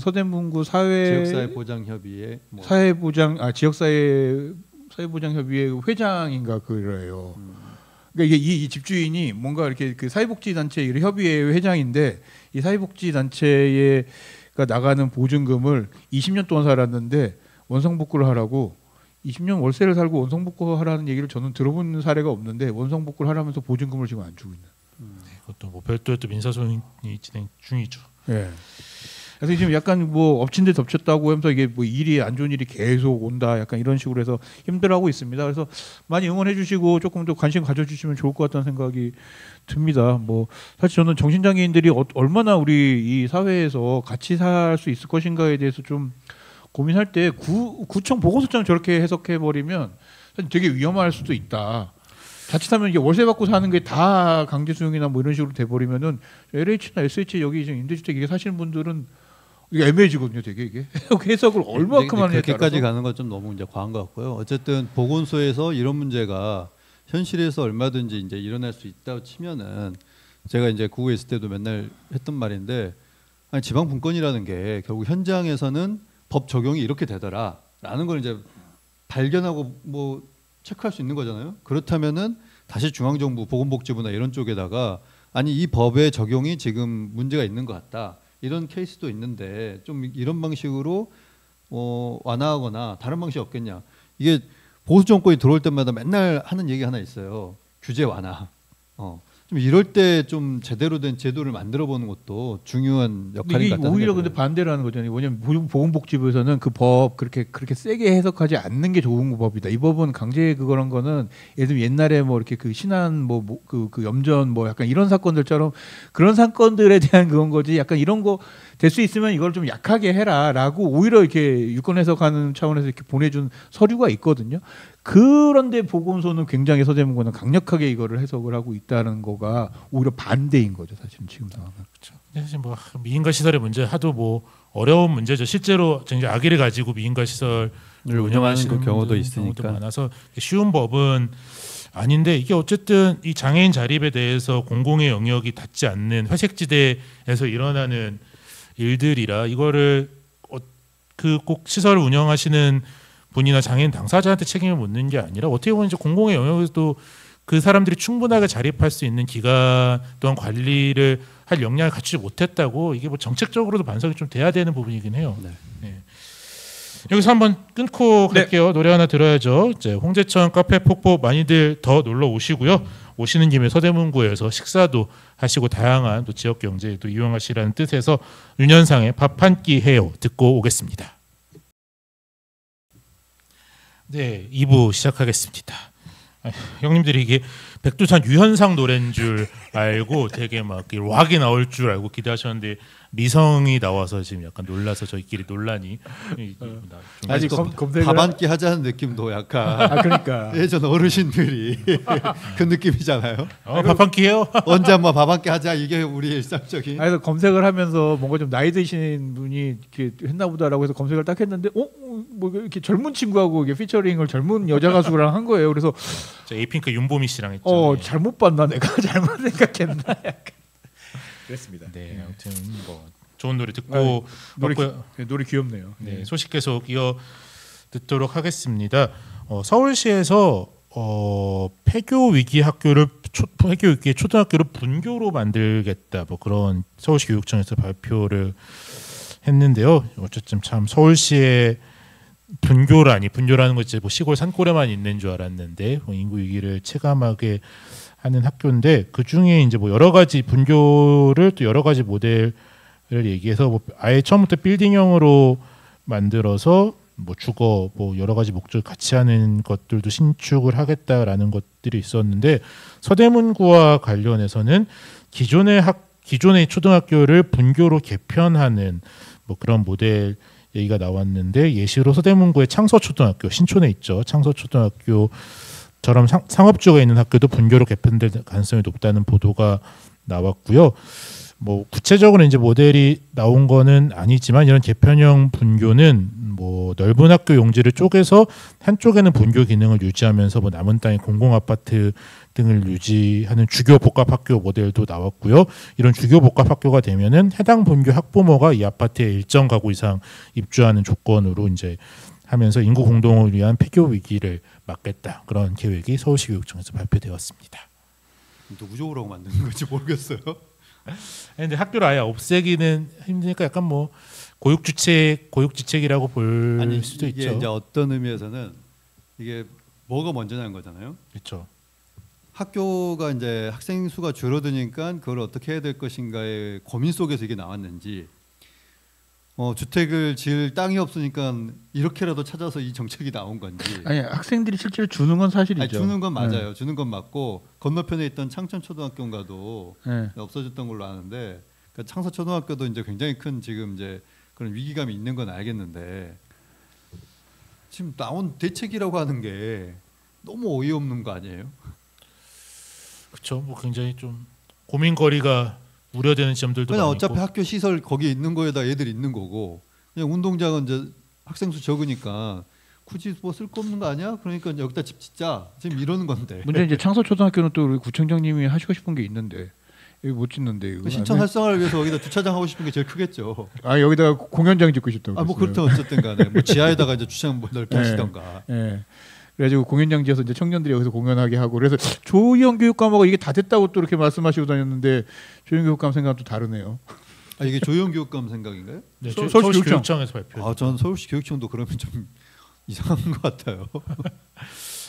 서대문구 지역사회보장협의회 사회보장협의회 회장인가 그래요. 그러니까 이게 이 집주인이 뭔가 이렇게 그 사회복지단체 협의회 회장인데 이 사회복지단체가 나가는 보증금을 20년 동안 살았는데 원상복구를 하라고 20년 월세를 살고 원상복구 하라는 얘기를 저는 들어본 사례가 없는데 원상복구를 하라면서 보증금을 지금 안 주고 있는. 그것도 뭐 별도의 또 민사소송이 진행 중이죠. 예. 그래서 지금 약간 뭐 엎친 데 덮쳤다고 하면서 이게 뭐 일이 안 좋은 일이 계속 온다 약간 이런 식으로 해서 힘들어하고 있습니다. 그래서 많이 응원해 주시고 조금 더 관심 가져주시면 좋을 것 같다는 생각이 듭니다. 뭐 사실 저는 정신장애인들이 얼마나 우리 이 사회에서 같이 살 수 있을 것인가에 대해서 좀 고민할 때 구청 보고서장 저렇게 해석해 버리면 되게 위험할 수도 있다. 자칫하면 이게 월세 받고 사는 게 다 강제 수용이나 뭐 이런 식으로 돼 버리면은 LH나 SH 여기 지금 임대주택 이게 사시는 분들은 이게 애매해지거든요, 되게 이게 해석을 얼마큼 하느냐에 그렇게까지 가는 건 좀 너무 이제 과한 것 같고요. 어쨌든 보건소에서 이런 문제가 현실에서 얼마든지 이제 일어날 수 있다고 치면은 제가 이제 구에 있을 때도 맨날 했던 말인데 아니, 지방 분권이라는 게 결국 현장에서는 법 적용이 이렇게 되더라라는 걸 이제 발견하고 뭐 체크할 수 있는 거잖아요. 그렇다면은 다시 중앙정부 보건복지부나 이런 쪽에다가 아니 이 법의 적용이 지금 문제가 있는 것 같다. 이런 케이스도 있는데 좀 이런 방식으로 완화하거나 다른 방식이 없겠냐. 이게 보수 정권이 들어올 때마다 맨날 하는 얘기 하나 있어요. 규제 완화. 좀 이럴 때 좀 제대로 된 제도를 만들어 보는 것도 중요한 역할이 같다는 오히려 근데 반대로 하는 거잖아요. 왜냐하면 보건복지부에서는 그 법 그렇게 세게 해석하지 않는 게 좋은 법이다. 이 법은 강제 그거란 거는 예를 들면 옛날에 뭐 이렇게 그 신안 그 염전 뭐 약간 이런 사건들처럼 그런 사건들에 대한 그런 거지. 약간 이런 거 될 수 있으면 이걸 좀 약하게 해라라고 오히려 이렇게 유권 해석하는 차원에서 이렇게 보내준 서류가 있거든요. 그런데 보건소는 굉장히 서대문구는 강력하게 이거를 해석을 하고 있다는 거가 오히려 반대인 거죠, 사실은 지금 상황은. 그렇죠. 사실 뭐 미인가 시설의 문제 하도 뭐 어려운 문제죠. 실제로 이제 아기를 가지고 미인가 시설을 운영하시는 그 경우도 있으니까 경우도 많아서 쉬운 법은 아닌데 이게 어쨌든 이 장애인 자립에 대해서 공공의 영역이 닿지 않는 회색지대에서 일어나는 일들이라 이거를 그 꼭 시설을 운영하시는 분이나 장애인 당사자한테 책임을 묻는 게 아니라 어떻게 보면 이제 공공의 영역에서도 그 사람들이 충분하게 자립할 수 있는 기간 또한 관리를 할 역량을 갖추지 못했다고 이게 뭐 정책적으로도 반성이 좀 돼야 되는 부분이긴 해요. 네. 네. 여기서 한번 끊고 갈게요. 노래 하나 들어야죠. 이제 홍제천 카페 폭포 많이들 더 놀러 오시고요. 오시는 김에 서대문구에서 식사도 하시고 다양한 또 지역 경제에도 이용하시라는 뜻에서 윤현상의 밥 한 끼 해요 듣고 오겠습니다. 네, 2부 시작하겠습니다. 형님들이 이게 백두산 유현상 노래인 줄 알고 되게 막 락이 나올 줄 알고 기대하셨는데 리성이 나와서 지금 약간 놀라서 저희끼리 논란이 아직 밥 한 끼 하자는 느낌도 약간 그러니까 예전 어르신들이 그 느낌이잖아요. 밥 한 끼요? 언제 한번 밥 한 끼 하자 이게 우리 일상적인. 그래서 검색을 하면서 뭔가 좀 나이 드신 분이 이렇게 했나보다라고 해서 검색을 딱 했는데 뭐 이렇게 젊은 친구하고 이게 피처링을 젊은 여자 가수랑 한 거예요. 그래서 에이핑크 윤보미 씨랑 했죠. 잘못 봤나 내가 잘못 생각했나 약간. 그랬습니다. 네, 아무튼 뭐 좋은 노래 듣고 노래 귀엽네요. 네, 소식 계속 이어 듣도록 하겠습니다. 서울시에서 폐교 위기 학교를 폐교 위기 초등학교를 분교로 만들겠다 뭐 그런 서울시 교육청에서 발표를 했는데요. 어쨌든 참 서울시의 분교라는 거 이제 뭐 시골 산골에만 있는 줄 알았는데 인구 위기를 체감하게 하는 학교인데 그 중에 이제 뭐 여러 가지 분교를 또 여러 가지 모델을 얘기해서 뭐 아예 처음부터 빌딩형으로 만들어서 뭐 주거 뭐 여러 가지 목적을 같이 하는 것들도 신축을 하겠다라는 것들이 있었는데 서대문구와 관련해서는 기존의 초등학교를 분교로 개편하는 뭐 그런 모델 얘기가 나왔는데 예시로 서대문구의 창서초등학교 신촌에 있죠. 창서초등학교 처럼 상업주가 있는 학교도 분교로 개편될 가능성이 높다는 보도가 나왔고요. 뭐 구체적으로 이제 모델이 나온 거는 아니지만 이런 개편형 분교는 뭐 넓은 학교 용지를 쪼개서 한쪽에는 분교 기능을 유지하면서 뭐 남은 땅에 공공 아파트 등을 유지하는 주교 복합 학교 모델도 나왔고요. 이런 주교 복합 학교가 되면은 해당 분교 학부모가 이 아파트에 일정 가구 이상 입주하는 조건으로 이제 하면서 인구 공동을 위한 폐교 위기를 막겠다. 그런 계획이 서울시 교육청에서 발표되었습니다. 누구 좋으라고 만드는 건지 모르겠어요. 근데 학교를 아예 없애기는 힘드니까 약간 뭐 고육지책이라고 볼 수도 이게 있죠. 이제 어떤 의미에서는 이게 뭐가 먼저냐는 거잖아요. 그렇죠. 학교가 이제 학생 수가 줄어드니까 그걸 어떻게 해야 될 것인가의 고민 속에서 이게 나왔는지, 주택을 지을 땅이 없으니까 이렇게라도 찾아서 이 정책이 나온 건지. 아니 학생들이 실제로 주는 건 사실이죠. 아니, 주는 건 맞아요. 주는 건 맞고 건너편에 있던 창천초등학교인가도 없어졌던 걸로 아는데, 그러니까 창서초등학교도 이제 굉장히 큰 지금 이제 그런 위기감이 있는 건 알겠는데, 지금 나온 대책이라고 하는 게 너무 어이없는 거 아니에요? 그렇죠. 뭐 굉장히 좀 고민거리가 우려되는 점들도 그냥 많고. 어차피 학교 시설 거기 있는 거에다 애들 있는 거고, 그냥 운동장은 이제 학생 수 적으니까 굳이 뭐 쓸 거 없는 거 아니야? 그러니까 이제 여기다 집 짓자. 지금 이러는 건데. 문제 이제 창서초등학교는 또 우리 구청장님이 하시고 싶은 게 있는데 여기 못 짓는데 이거. 신천 활성화를 위해서 여기다 주차장 하고 싶은 게 제일 크겠죠. 아 여기다가 공연장 짓고 싶다고. 뭐 그렇든 어쨌든 간에 뭐 지하에다가 이제 주차장 뭐 넓게 하시던가. 예. 그래가지고 공연장 지어서 이제 청년들이 여기서 공연하게 하고, 그래서 조희영 교육감하고 이게 다 됐다고 또 이렇게 말씀하시고 다녔는데 조희영 교육감 생각은 또 다르네요. 이게 조희영 교육감 생각인가요? 네, 서울시 교육청에서 발표. 전 서울시 교육청도 그러면 좀 이상한 것 같아요.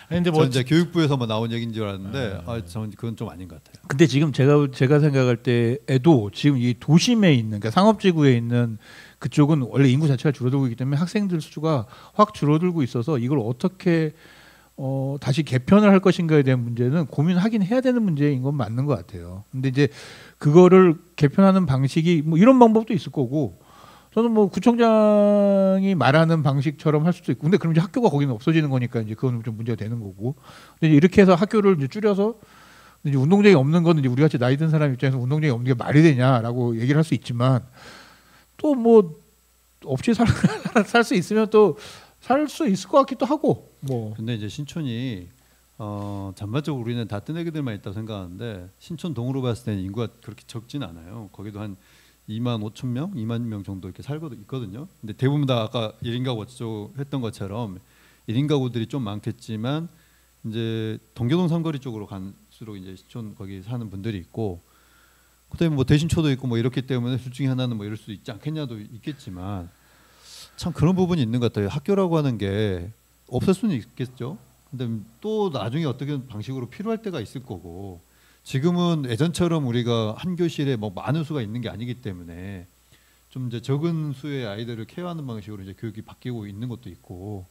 아니, 근데 뭐 이제 교육부에서만 나온 얘기인 줄 알았는데, 저는 그건 좀 아닌 것 같아요. 근데 지금 제가 생각할 때에도 지금 이 도심에 있는, 그러니까 상업지구에 있는 그쪽은 원래 인구 자체가 줄어들고 있기 때문에 학생들 수가 확 줄어들고 있어서 이걸 어떻게 다시 개편을 할 것인가에 대한 문제는 고민하긴 해야 되는 문제인 건 맞는 것 같아요. 근데 이제 그거를 개편하는 방식이 뭐 이런 방법도 있을 거고, 저는 뭐 구청장이 말하는 방식처럼 할 수도 있고, 근데 그럼 이제 학교가 거기는 없어지는 거니까 이제 그건 좀 문제가 되는 거고. 근데 이렇게 해서 학교를 이제 줄여서 이제 운동장이 없는 건 이제 우리 같이 나이 든 사람 입장에서 운동장이 없는 게 말이 되냐라고 얘기를 할 수 있지만, 또 뭐 없이 살 수 있으면 또 살 수 있을 것 같기도 하고 뭐. 근데 이제 신촌이 전반적으로 우리는 다 뜨내기들만 있다고 생각하는데, 신촌 동으로 봤을 때는 인구가 그렇게 적진 않아요. 거기도 한 2만 5천 명, 2만 명 정도 이렇게 살고 있거든요. 근데 대부분 다 아까 1인 가구 어쩌고 했던 것처럼 1인 가구들이 좀 많겠지만, 이제 동교동 삼거리 쪽으로 갈수록 이제 신촌 거기 사는 분들이 있고, 그다음에 뭐 대신초도 있고 뭐 이렇기 때문에 둘 중에 하나는 뭐 이럴 수도 있지 않겠냐도 있겠지만, 참 그런 부분이 있는 것 같아요. 학교라고 하는 게 없을 수는 있겠죠. 근데 또 나중에 어떻게 방식으로 필요할 때가 있을 거고, 지금은 예전처럼 우리가 한 교실에 뭐 많은 수가 있는 게 아니기 때문에 좀 이제 적은 수의 아이들을 케어하는 방식으로 이제 교육이 바뀌고 있는 것도 있고,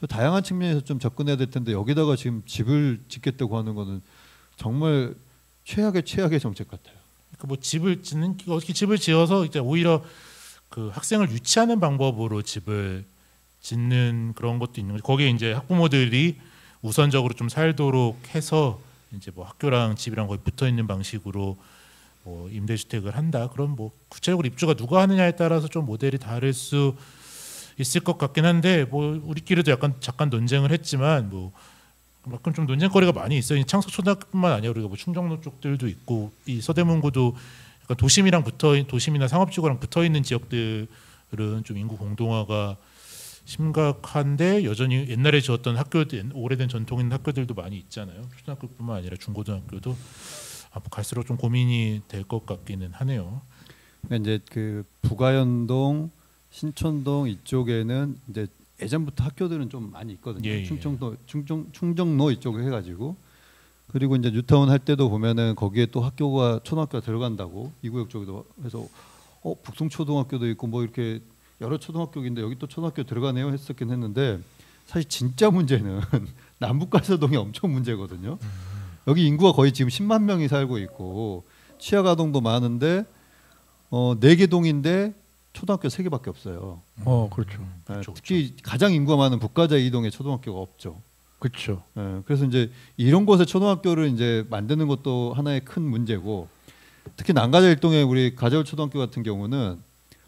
다양한 측면에서 좀 접근해야 될 텐데, 여기다가 지금 집을 짓겠다고 하는 거는 정말 최악의 정책 같아요. 그러니까 뭐 집을 짓는, 어떻게 집을 지어서 이제 오히려 그 학생을 유치하는 방법으로 집을 짓는 그런 것도 있는 거죠. 거기에 이제 학부모들이 우선적으로 좀 살도록 해서 이제 뭐 학교랑 집이랑 거의 붙어 있는 방식으로 뭐 임대주택을 한다. 그럼 뭐 구체적으로 입주가 누가 하느냐에 따라서 좀 모델이 다를 수 있을 것 같긴 한데, 뭐 우리끼리도 잠깐 논쟁을 했지만 뭐 약간 좀 논쟁거리가 많이 있어요. 창석초등학교뿐만 아니라 우리가 뭐 충정로 쪽들도 있고, 이 서대문구도 약간 도심이나 상업지구랑 붙어 있는 지역들은 좀 인구 공동화가 심각한데, 여전히 옛날에 지었던 학교들, 오래된 전통 있는 학교들도 많이 있잖아요. 초등학교뿐만 아니라 중고등학교도 뭐 갈수록 좀 고민이 될 것 같기는 하네요. 그러니까 이제 그 부가연동, 신촌동 이쪽에는 이제 예전부터 학교들은 좀 많이 있거든요. 예. 충정로 이쪽에 해가지고, 그리고 이제 뉴타운 할 때도 보면은 거기에 또 초등학교가 들어간다고, 이구역 쪽에도 해서 북송초등학교도 있고 뭐 이렇게 여러 초등학교인데 여기 또 초등학교 들어가네요 했었긴 했는데, 사실 진짜 문제는 남북가서동이 엄청 문제거든요. 여기 인구가 거의 지금 10만 명이 살고 있고 취약아동도 많은데 4개 동인데 초등학교 3개밖에 없어요. 그렇죠. 특히 가장 인구가 많은 북가자 이동에 초등학교가 없죠. 그렇죠. 그래서 이제 이런 곳에 초등학교를 이제 만드는 것도 하나의 큰 문제고, 특히 난가자 일동의 우리 가자울 초등학교 같은 경우는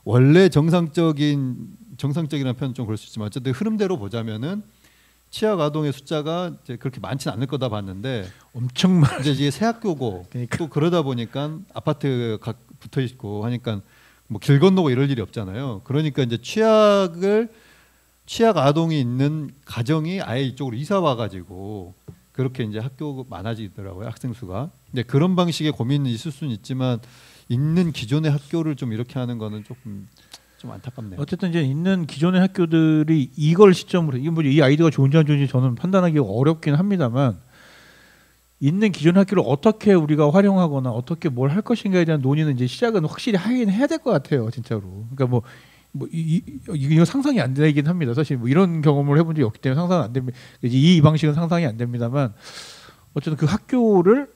원래 정상적이라는 표현은 좀 그럴 수 있지만 어쨌든 흐름대로 보자면은 취약 아동의 숫자가 이제 그렇게 많지는 않을 거다 봤는데, 엄청 많. 이제 새 학교고 그러니까. 또 그러다 보니까 아파트가 붙어 있고 하니까 뭐 길 건너고 이럴 일이 없잖아요. 그러니까 이제 취약 아동이 있는 가정이 아예 이쪽으로 이사 와가지고 그렇게 이제 학교가 많아지더라고요, 학생 수가. 근데 그런 방식의 고민은 있을 수는 있지만, 있는 기존의 학교를 좀 이렇게 하는 거는 조금 좀 안타깝네요. 어쨌든 이제 있는 기존의 학교들이 이걸 시점으로 이게 뭐이 아이디어가 좋은지 안 좋은지 저는 판단하기 어렵긴 합니다만 있는 기존 학교를 어떻게 우리가 활용하거나 어떻게 뭘 할 것인가에 대한 논의는 이제 시작은 확실히 하긴 해야 될 것 같아요, 진짜로. 그러니까 이거 상상이 안 되긴 합니다. 사실 뭐 이런 경험을 해본 적이 없기 때문에 상상 안 됩니다. 이 방식은 상상이 안 됩니다만 어쨌든 그 학교를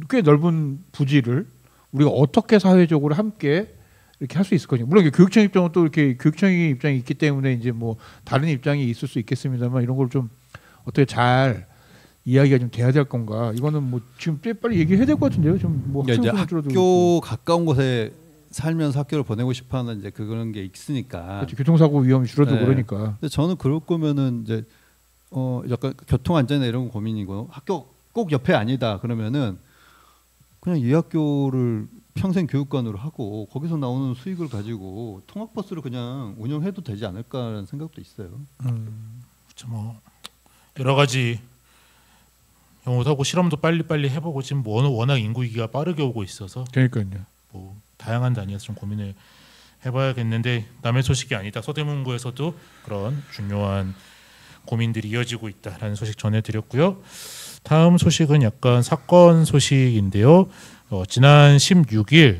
꽤 넓은 부지를 우리가 어떻게 사회적으로 함께 이렇게 할 수 있을 거냐. 물론 교육청 입장은 또 이렇게 교육청의 입장이 있기 때문에 이제 뭐 다른 입장이 있을 수 있겠습니다만 이런 걸 좀 어떻게 잘 이야기가 좀 돼야 될 건가. 이거는 뭐 지금 빨리 얘기해야 될 것 같은데요. 좀 뭐 이제 학교 가까운 곳에 살면서 학교를 보내고 싶어하는 이제 그런 게 있으니까. 그렇죠. 교통사고 위험이 줄어들고 네. 그러니까. 근데 저는 그럴 거면은 이제 약간 교통 안전이나 이런 거 고민이고 학교 꼭 옆에 아니다 그러면은 그냥 이 학교를 평생 교육관으로 하고 거기서 나오는 수익을 가지고 통학버스를 그냥 운영해도 되지 않을까라는 생각도 있어요. 그렇죠. 뭐 여러 가지 경우하고 실험도 빨리 해보고 지금 워낙 인구 위기가 빠르게 오고 있어서 그러니까요. 뭐 다양한 단위에서 좀 고민을 해봐야겠는데 남의 소식이 아니다. 서대문구에서도 그런 중요한 고민들이 이어지고 있다라는 소식 전해드렸고요. 다음 소식은 약간 사건 소식인데요. 지난 16일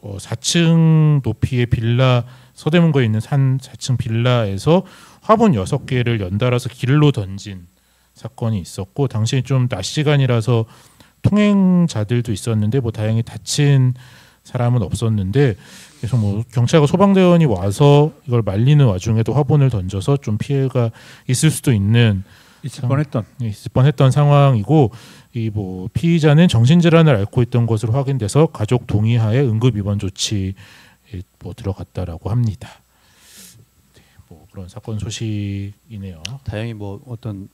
4층 높이의 빌라 서대문구에 있는 4층 빌라에서 화분 6개를 연달아서 길로 던진 사건이 있었고 당시 좀 낮 시간이라서 통행자들도 있었는데 뭐 다행히 다친 사람은 없었는데 그래서 뭐 경찰과 소방대원이 와서 이걸 말리는 와중에도 화분을 던져서 좀 피해가 있을 수도 있는 있을 뻔했던 상황이고 이 뭐 피의자는 정신질환을 앓고 있던 것으로 확인돼서 가족 동의하에 응급 입원 조치에 뭐 들어갔다라고 합니다. 네, 뭐 그런 사건 소식이네요. 다행히 뭐 어떤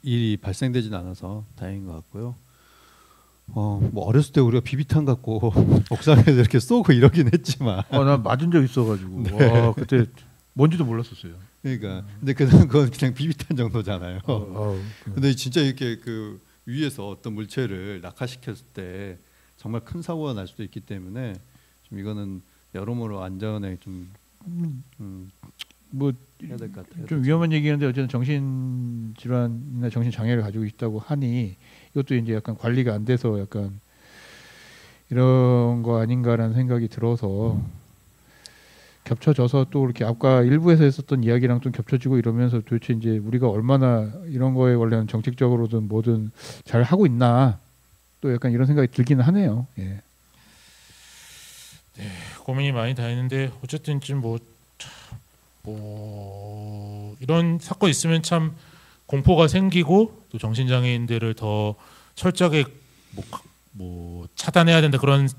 일이 발생되진 않아서 다행인 것 같고요. 뭐 어렸을 때 우리가 비비탄 갖고 옥상에서 이렇게 쏘고 이러긴 했지만 나 맞은 적 있어가지고 네. 와, 그때 뭔지도 몰랐었어요. 그러니까 근데 그건 그냥 비비탄 정도잖아요. 근데 진짜 이렇게 그 위에서 어떤 물체를 낙하시켰을 때 정말 큰 사고가 날 수도 있기 때문에 좀 이거는 여러모로 안전에 좀 뭐 해야 될 것 같아요. 좀 위험한 얘기인데 어쨌든 정신 질환이나 정신 장애를 가지고 있다고 하니 이것도 이제 약간 관리가 안 돼서 약간 이런 거 아닌가라는 생각이 들어서 겹쳐져서 또 이렇게 아까 일부에서 했었던 이야기랑 좀 겹쳐지고 이러면서 도대체 이제 우리가 얼마나 이런 거에 원래는 정책적으로든 뭐든 잘 하고 있나 또 약간 이런 생각이 들기는 하네요. 예. 네, 고민이 많이 다 있는데 어쨌든 지금 뭐 이런 사건 있으면 참 공포가 생기고 또 정신장애인들을 더 철저하게 뭐 차단해야 된다 그런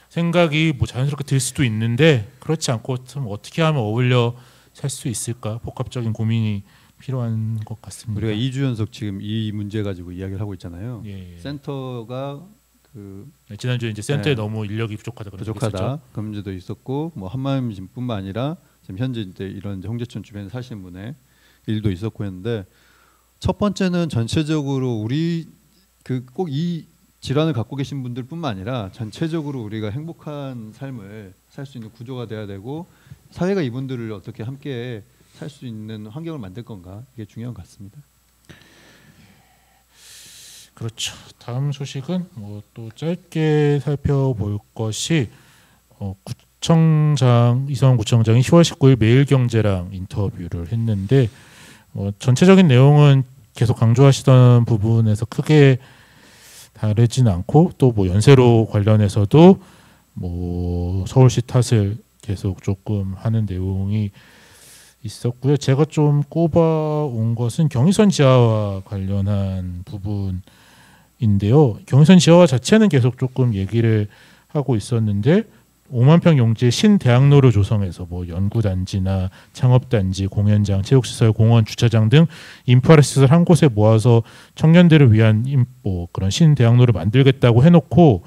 생각이 뭐 자연스럽게 들 수도 있는데 그렇지 않고 좀 어떻게 하면 어울려 살 수 있을까 복합적인 고민이 필요한 것 같습니다. 우리가 2주 연속 지금 이 문제 가지고 이야기를 하고 있잖아요. 예. 센터가 지난주에 이제 센터에 너무 인력이 부족하다 그런 문제도 있었고 뭐 한마음심뿐만 아니라 지금 현재 이제 이런 홍제천 주변에 사시는 분의 일도 있었고 했는데 첫 번째는 전체적으로 우리 꼭 이 질환을 갖고 계신 분들뿐만 아니라 전체적으로 우리가 행복한 삶을 살 수 있는 구조가 돼야 되고 사회가 이분들을 어떻게 함께 살 수 있는 환경을 만들 건가 이게 중요한 것 같습니다. 그렇죠. 다음 소식은 뭐 또 짧게 살펴볼 것이 구청장 이성원 구청장이 10월 19일 매일경제랑 인터뷰를 했는데 전체적인 내용은 계속 강조하시던 부분에서 크게 다르진 않고 또 뭐 연세로 관련해서도 뭐 서울시 탓을 계속 조금 하는 내용이 있었고요. 제가 좀 꼽아온 것은 경의선 지하와 관련한 부분인데요. 경의선 지하화 자체는 계속 조금 얘기를 하고 있었는데 5만 평 용지의 신대학로를 조성해서 뭐 연구단지나 창업단지, 공연장, 체육시설, 공원, 주차장 등 인프라 시설 한 곳에 모아서 청년들을 위한 뭐 그런 신대학로를 만들겠다고 해놓고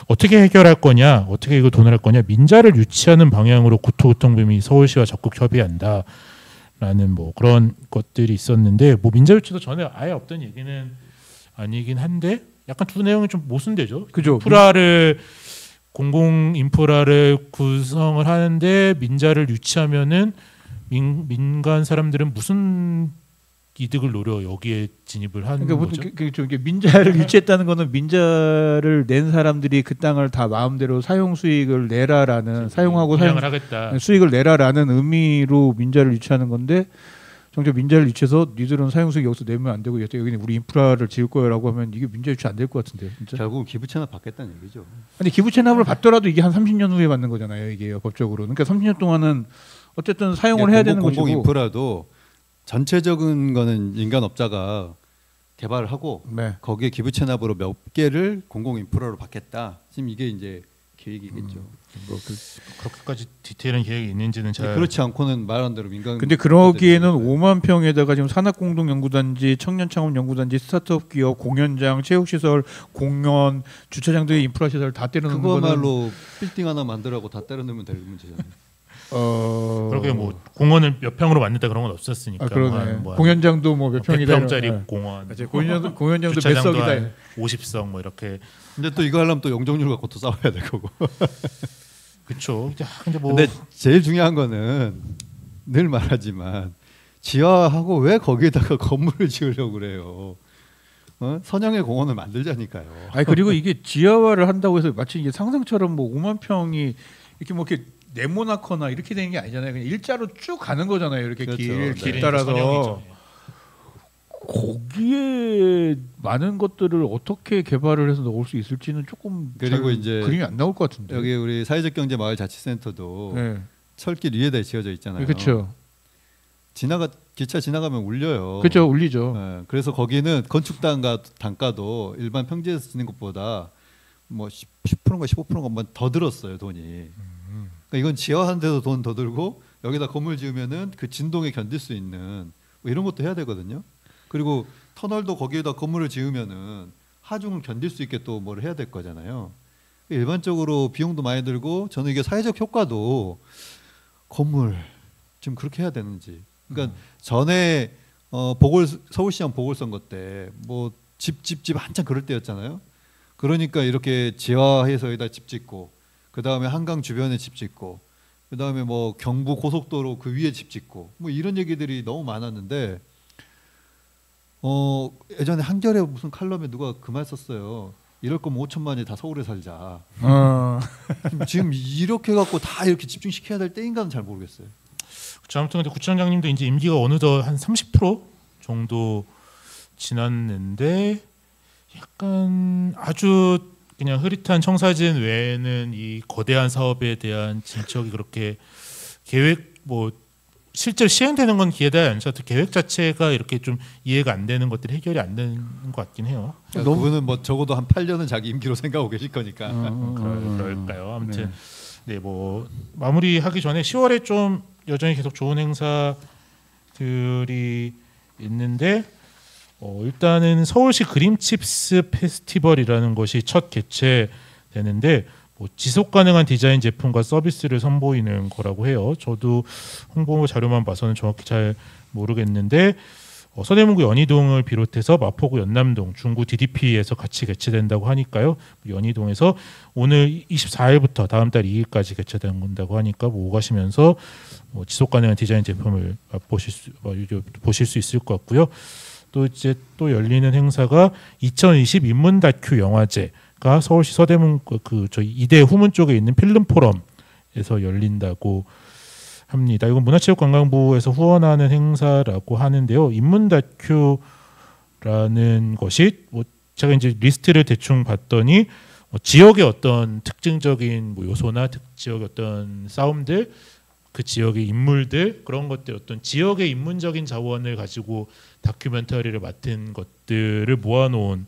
어떻게 해결할 거냐, 어떻게 이거 돈을 할 거냐, 민자를 유치하는 방향으로 구토교통부이 서울시와 적극 협의한다라는 뭐 그런 것들이 있었는데 뭐 민자 유치도 전에 아예 없던 얘기는 아니긴 한데 약간 두 내용이 좀 모순되죠. 그죠. 인프라를 공공 인프라를 구성을 하는데 민자를 유치하면은 민간 사람들은 무슨 이득을 노려 여기에 진입을 하는 거죠? 그러니까 민자를 유치했다는 거는 민자를 낸 사람들이 그 땅을 다 마음대로 사용 수익을 내라라는 사용하고 분양을 하겠다. 수익을 내라라는 의미로 민자를 유치하는 건데 정작 민자를 유치해서 니들은 사용 수익 여기서 내면 안 되고 여기는 우리 인프라를 지을 거야라고 하면 이게 민자 유치 안 될 것 같은데요. 진짜? 결국 기부 체납 받겠다는 얘기죠. 근데 기부 체납을 받더라도 이게 한 30년 후에 받는 거잖아요. 이게 법적으로. 그러니까 30년 동안은 어쨌든 사용을 해야 되는 것이고 공공 인프라도 전체적인 거는 인간업자가 개발을 하고 네. 거기에 기부 체납으로 몇 개를 공공 인프라로 받겠다. 지금 이게 이제 계획이겠죠. 그렇게까지 디테일한 계획이 있는지는 잘 그렇지 않고는 말한 대로 민간. 근데 그러기에는 5만 평에다가 지금 산학공동연구단지, 청년창업연구단지, 스타트업 기업, 공연장, 체육시설, 공원, 주차장들의 인프라 시설 다 때려넣는 거는 그거말로 빌딩 하나 만들라고 다 때려넣으면 될 문제잖아요. 그렇게 뭐 공원을 몇 평으로 만든다 그런 건 없었으니까. 그러네. 뭐 공연장도 뭐 몇 평이다. 100평짜리 공원. 공연장도 몇 석이다. 50석 뭐 이렇게. 근데 또 이거 하려면 또 용적률 갖고 또 싸워야 될 거고. 그렇죠. 근데 제일 중요한 거는 늘 말하지만 지하하고 왜 거기에다가 건물을 지으려고 그래요. 선형의 공원을 만들자니까요. 아니 그리고 이게 지하화를 한다고 해서 마치 이게 상상처럼 뭐 5만 평이 이렇게 뭐 이렇게 네모나거나 이렇게 되는 게 아니잖아요. 그냥 일자로 쭉 가는 거잖아요. 이렇게 그렇죠. 길 따라서 거기에 많은 것들을 어떻게 개발을 해서 넣을 수 있을지는 조금 그리고 이제 그림이 안 나올 것 같은데. 여기 우리 사회적 경제 마을 자치센터도 네. 철길 위에다 지어져 있잖아요. 그렇죠. 기차 지나가면 울려요. 그렇죠, 울리죠. 네. 그래서 거기는 건축 단가도 일반 평지에서 짓는 것보다 뭐 10%인가 15%인가 한번 더 들었어요, 돈이. 그러니까 이건 지하하는데도 돈 더 들고 여기다 건물 지으면은 그 진동에 견딜 수 있는 뭐 이런 것도 해야 되거든요. 그리고 터널도 거기에다 건물을 지으면은 하중을 견딜 수 있게 또 뭘 해야 될 거잖아요. 일반적으로 비용도 많이 들고 저는 이게 사회적 효과도 건물 지금 그렇게 해야 되는지. 그러니까 전에 서울시장 보궐선거 때 뭐 집 한참 그럴 때였잖아요. 그러니까 이렇게 지하해서 여기다 집 짓고 그 다음에 한강 주변에 집 짓고 그 다음에 뭐 경부 고속도로 그 위에 집 짓고 뭐 이런 얘기들이 너무 많았는데 예전에 한겨레 무슨 칼럼에 누가 그 말 썼어요. 이럴 거면 5천만이 다 서울에 살자. 지금 이렇게 갖고 다 이렇게 집중시켜야 될 때인가는 잘 모르겠어요. 그렇죠. 아무튼 근데 구청장님도 이제 임기가 어느덧 한 30% 정도 지났는데 약간 아주 그냥 흐릿한 청사진 외에는 이 거대한 사업에 대한 진척이 그렇게 계획 뭐 실제로 시행되는 건 기대하지 않죠. 계획 자체가 이렇게 좀 이해가 안 되는 것들이 해결이 안 되는 것 같긴 해요. 그분은 뭐 적어도 한 8년은 자기 임기로 생각하고 계실 거니까. 그럴까요? 아무튼 네, 뭐 마무리하기 전에 10월에 좀 여전히 계속 좋은 행사들이 있는데 일단은 서울시 그림칩스 페스티벌이라는 것이 첫 개최되는데 뭐 지속 가능한 디자인 제품과 서비스를 선보이는 거라고 해요. 저도 홍보 자료만 봐서는 정확히 잘 모르겠는데 서대문구 연희동을 비롯해서 마포구 연남동, 중구 DDP에서 같이 개최된다고 하니까요. 연희동에서 오늘 24일부터 다음 달 2일까지 개최된다고 하니까 뭐 오가시면서 뭐 지속 가능한 디자인 제품을 보실 수 있을 것 같고요. 또 이제 또 열리는 행사가 2020 인문 다큐 영화제가 서울시 서대문 저희 이대 후문 쪽에 있는 필름 포럼에서 열린다고 합니다. 이건 문화체육관광부에서 후원하는 행사라고 하는데요. 인문 다큐라는 것이 뭐 제가 이제 리스트를 대충 봤더니 지역의 어떤 특징적인 뭐 요소나 지역의 어떤 싸움들, 그 지역의 인물들 그런 것들 어떤 지역의 인문적인 자원을 가지고 다큐멘터리를 맡은 것들을 모아놓은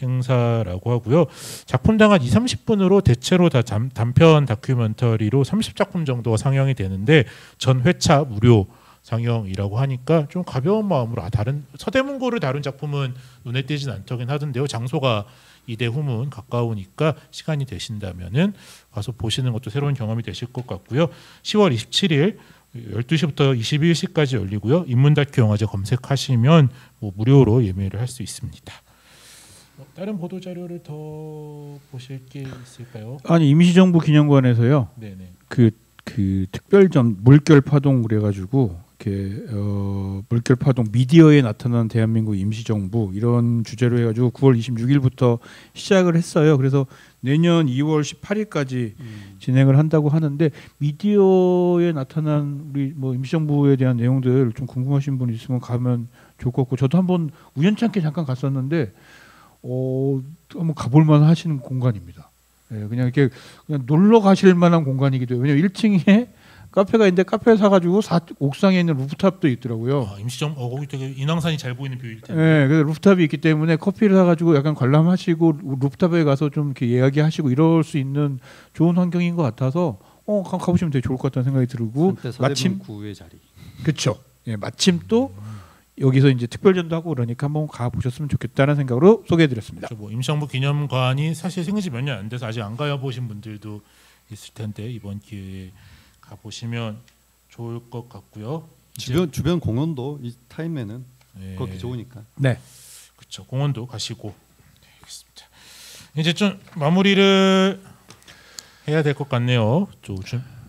행사라고 하고요. 작품당 한 20-30분으로 대체로 다 단편 다큐멘터리로 30작품 정도가 상영이 되는데 전 회차 무료 상영이라고 하니까 좀 가벼운 마음으로 다른 서대문구를 다룬 작품은 눈에 띄진 않더긴 하던데요. 장소가 이대 후문 가까우니까 시간이 되신다면은 가서 보시는 것도 새로운 경험이 되실 것 같고요. 10월 27일 12시부터 21시까지 열리고요. 인문다큐 영화제 검색하시면 뭐 무료로 예매를 할 수 있습니다. 다른 보도 자료를 더 보실 게 있을까요? 아니 임시정부 기념관에서요. 네네. 그 특별전 물결 파동 그래가지고 이렇게 물결 파동 미디어에 나타난 대한민국 임시정부 이런 주제로 해가지고 9월 26일부터 시작을 했어요. 그래서 내년 2월 18일까지 진행을 한다고 하는데 미디어에 나타난 우리 뭐 임시정부에 대한 내용들 좀 궁금하신 분 있으면 가면 좋을 것 같고 저도 한번 우연찮게 잠깐 갔었는데 한번 가볼만 하시는 공간입니다. 예, 그냥 이렇게 그냥 놀러 가실 만한 공간이기도 해요. 왜냐면 1층에 카페가 있는데 카페 사가지고 옥상에 있는 루프탑도 있더라고요. 임시정 거기 되게 인왕산이 잘 보이는 뷰일 텐데. 네, 그래서 루프탑이 있기 때문에 커피를 사가지고 약간 관람하시고 루프탑에 가서 좀 이렇게 이야기하시고 이럴 수 있는 좋은 환경인 것 같아서 가보시면 되게 좋을 것 같다는 생각이 들고 마침 구의 자리. 그렇죠. 예, 마침 또 여기서 이제 특별전도 하고 그러니까 한번 가 보셨으면 좋겠다는 생각으로 소개해드렸습니다. 그렇죠. 뭐 임시정부 기념관이 사실 생긴 지 몇 년 안 돼서 아직 안 가보신 분들도 있을 텐데 이번 기회에 가보시면 좋을 것 같고요. 주변 공원도 이 타임에는 그렇게 좋으니까. 네, 그렇죠. 공원도 가시고. 네, 알겠습니다. 이제 좀 마무리를 해야 될 것 같네요.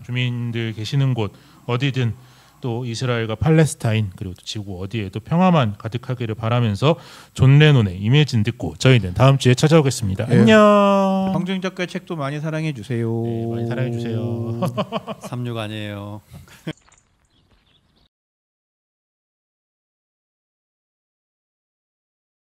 주민들 계시는 곳 어디든 또 이스라엘과 팔레스타인 그리고 또 지구 어디에도 평화만 가득하기를 바라면서 존 레논의 이매진 듣고 저희는 다음 주에 찾아오겠습니다. 네. 안녕. 황정 작가의 책도 많이 사랑해 주세요. 네, 많이 사랑해 주세요. 36 아니에요.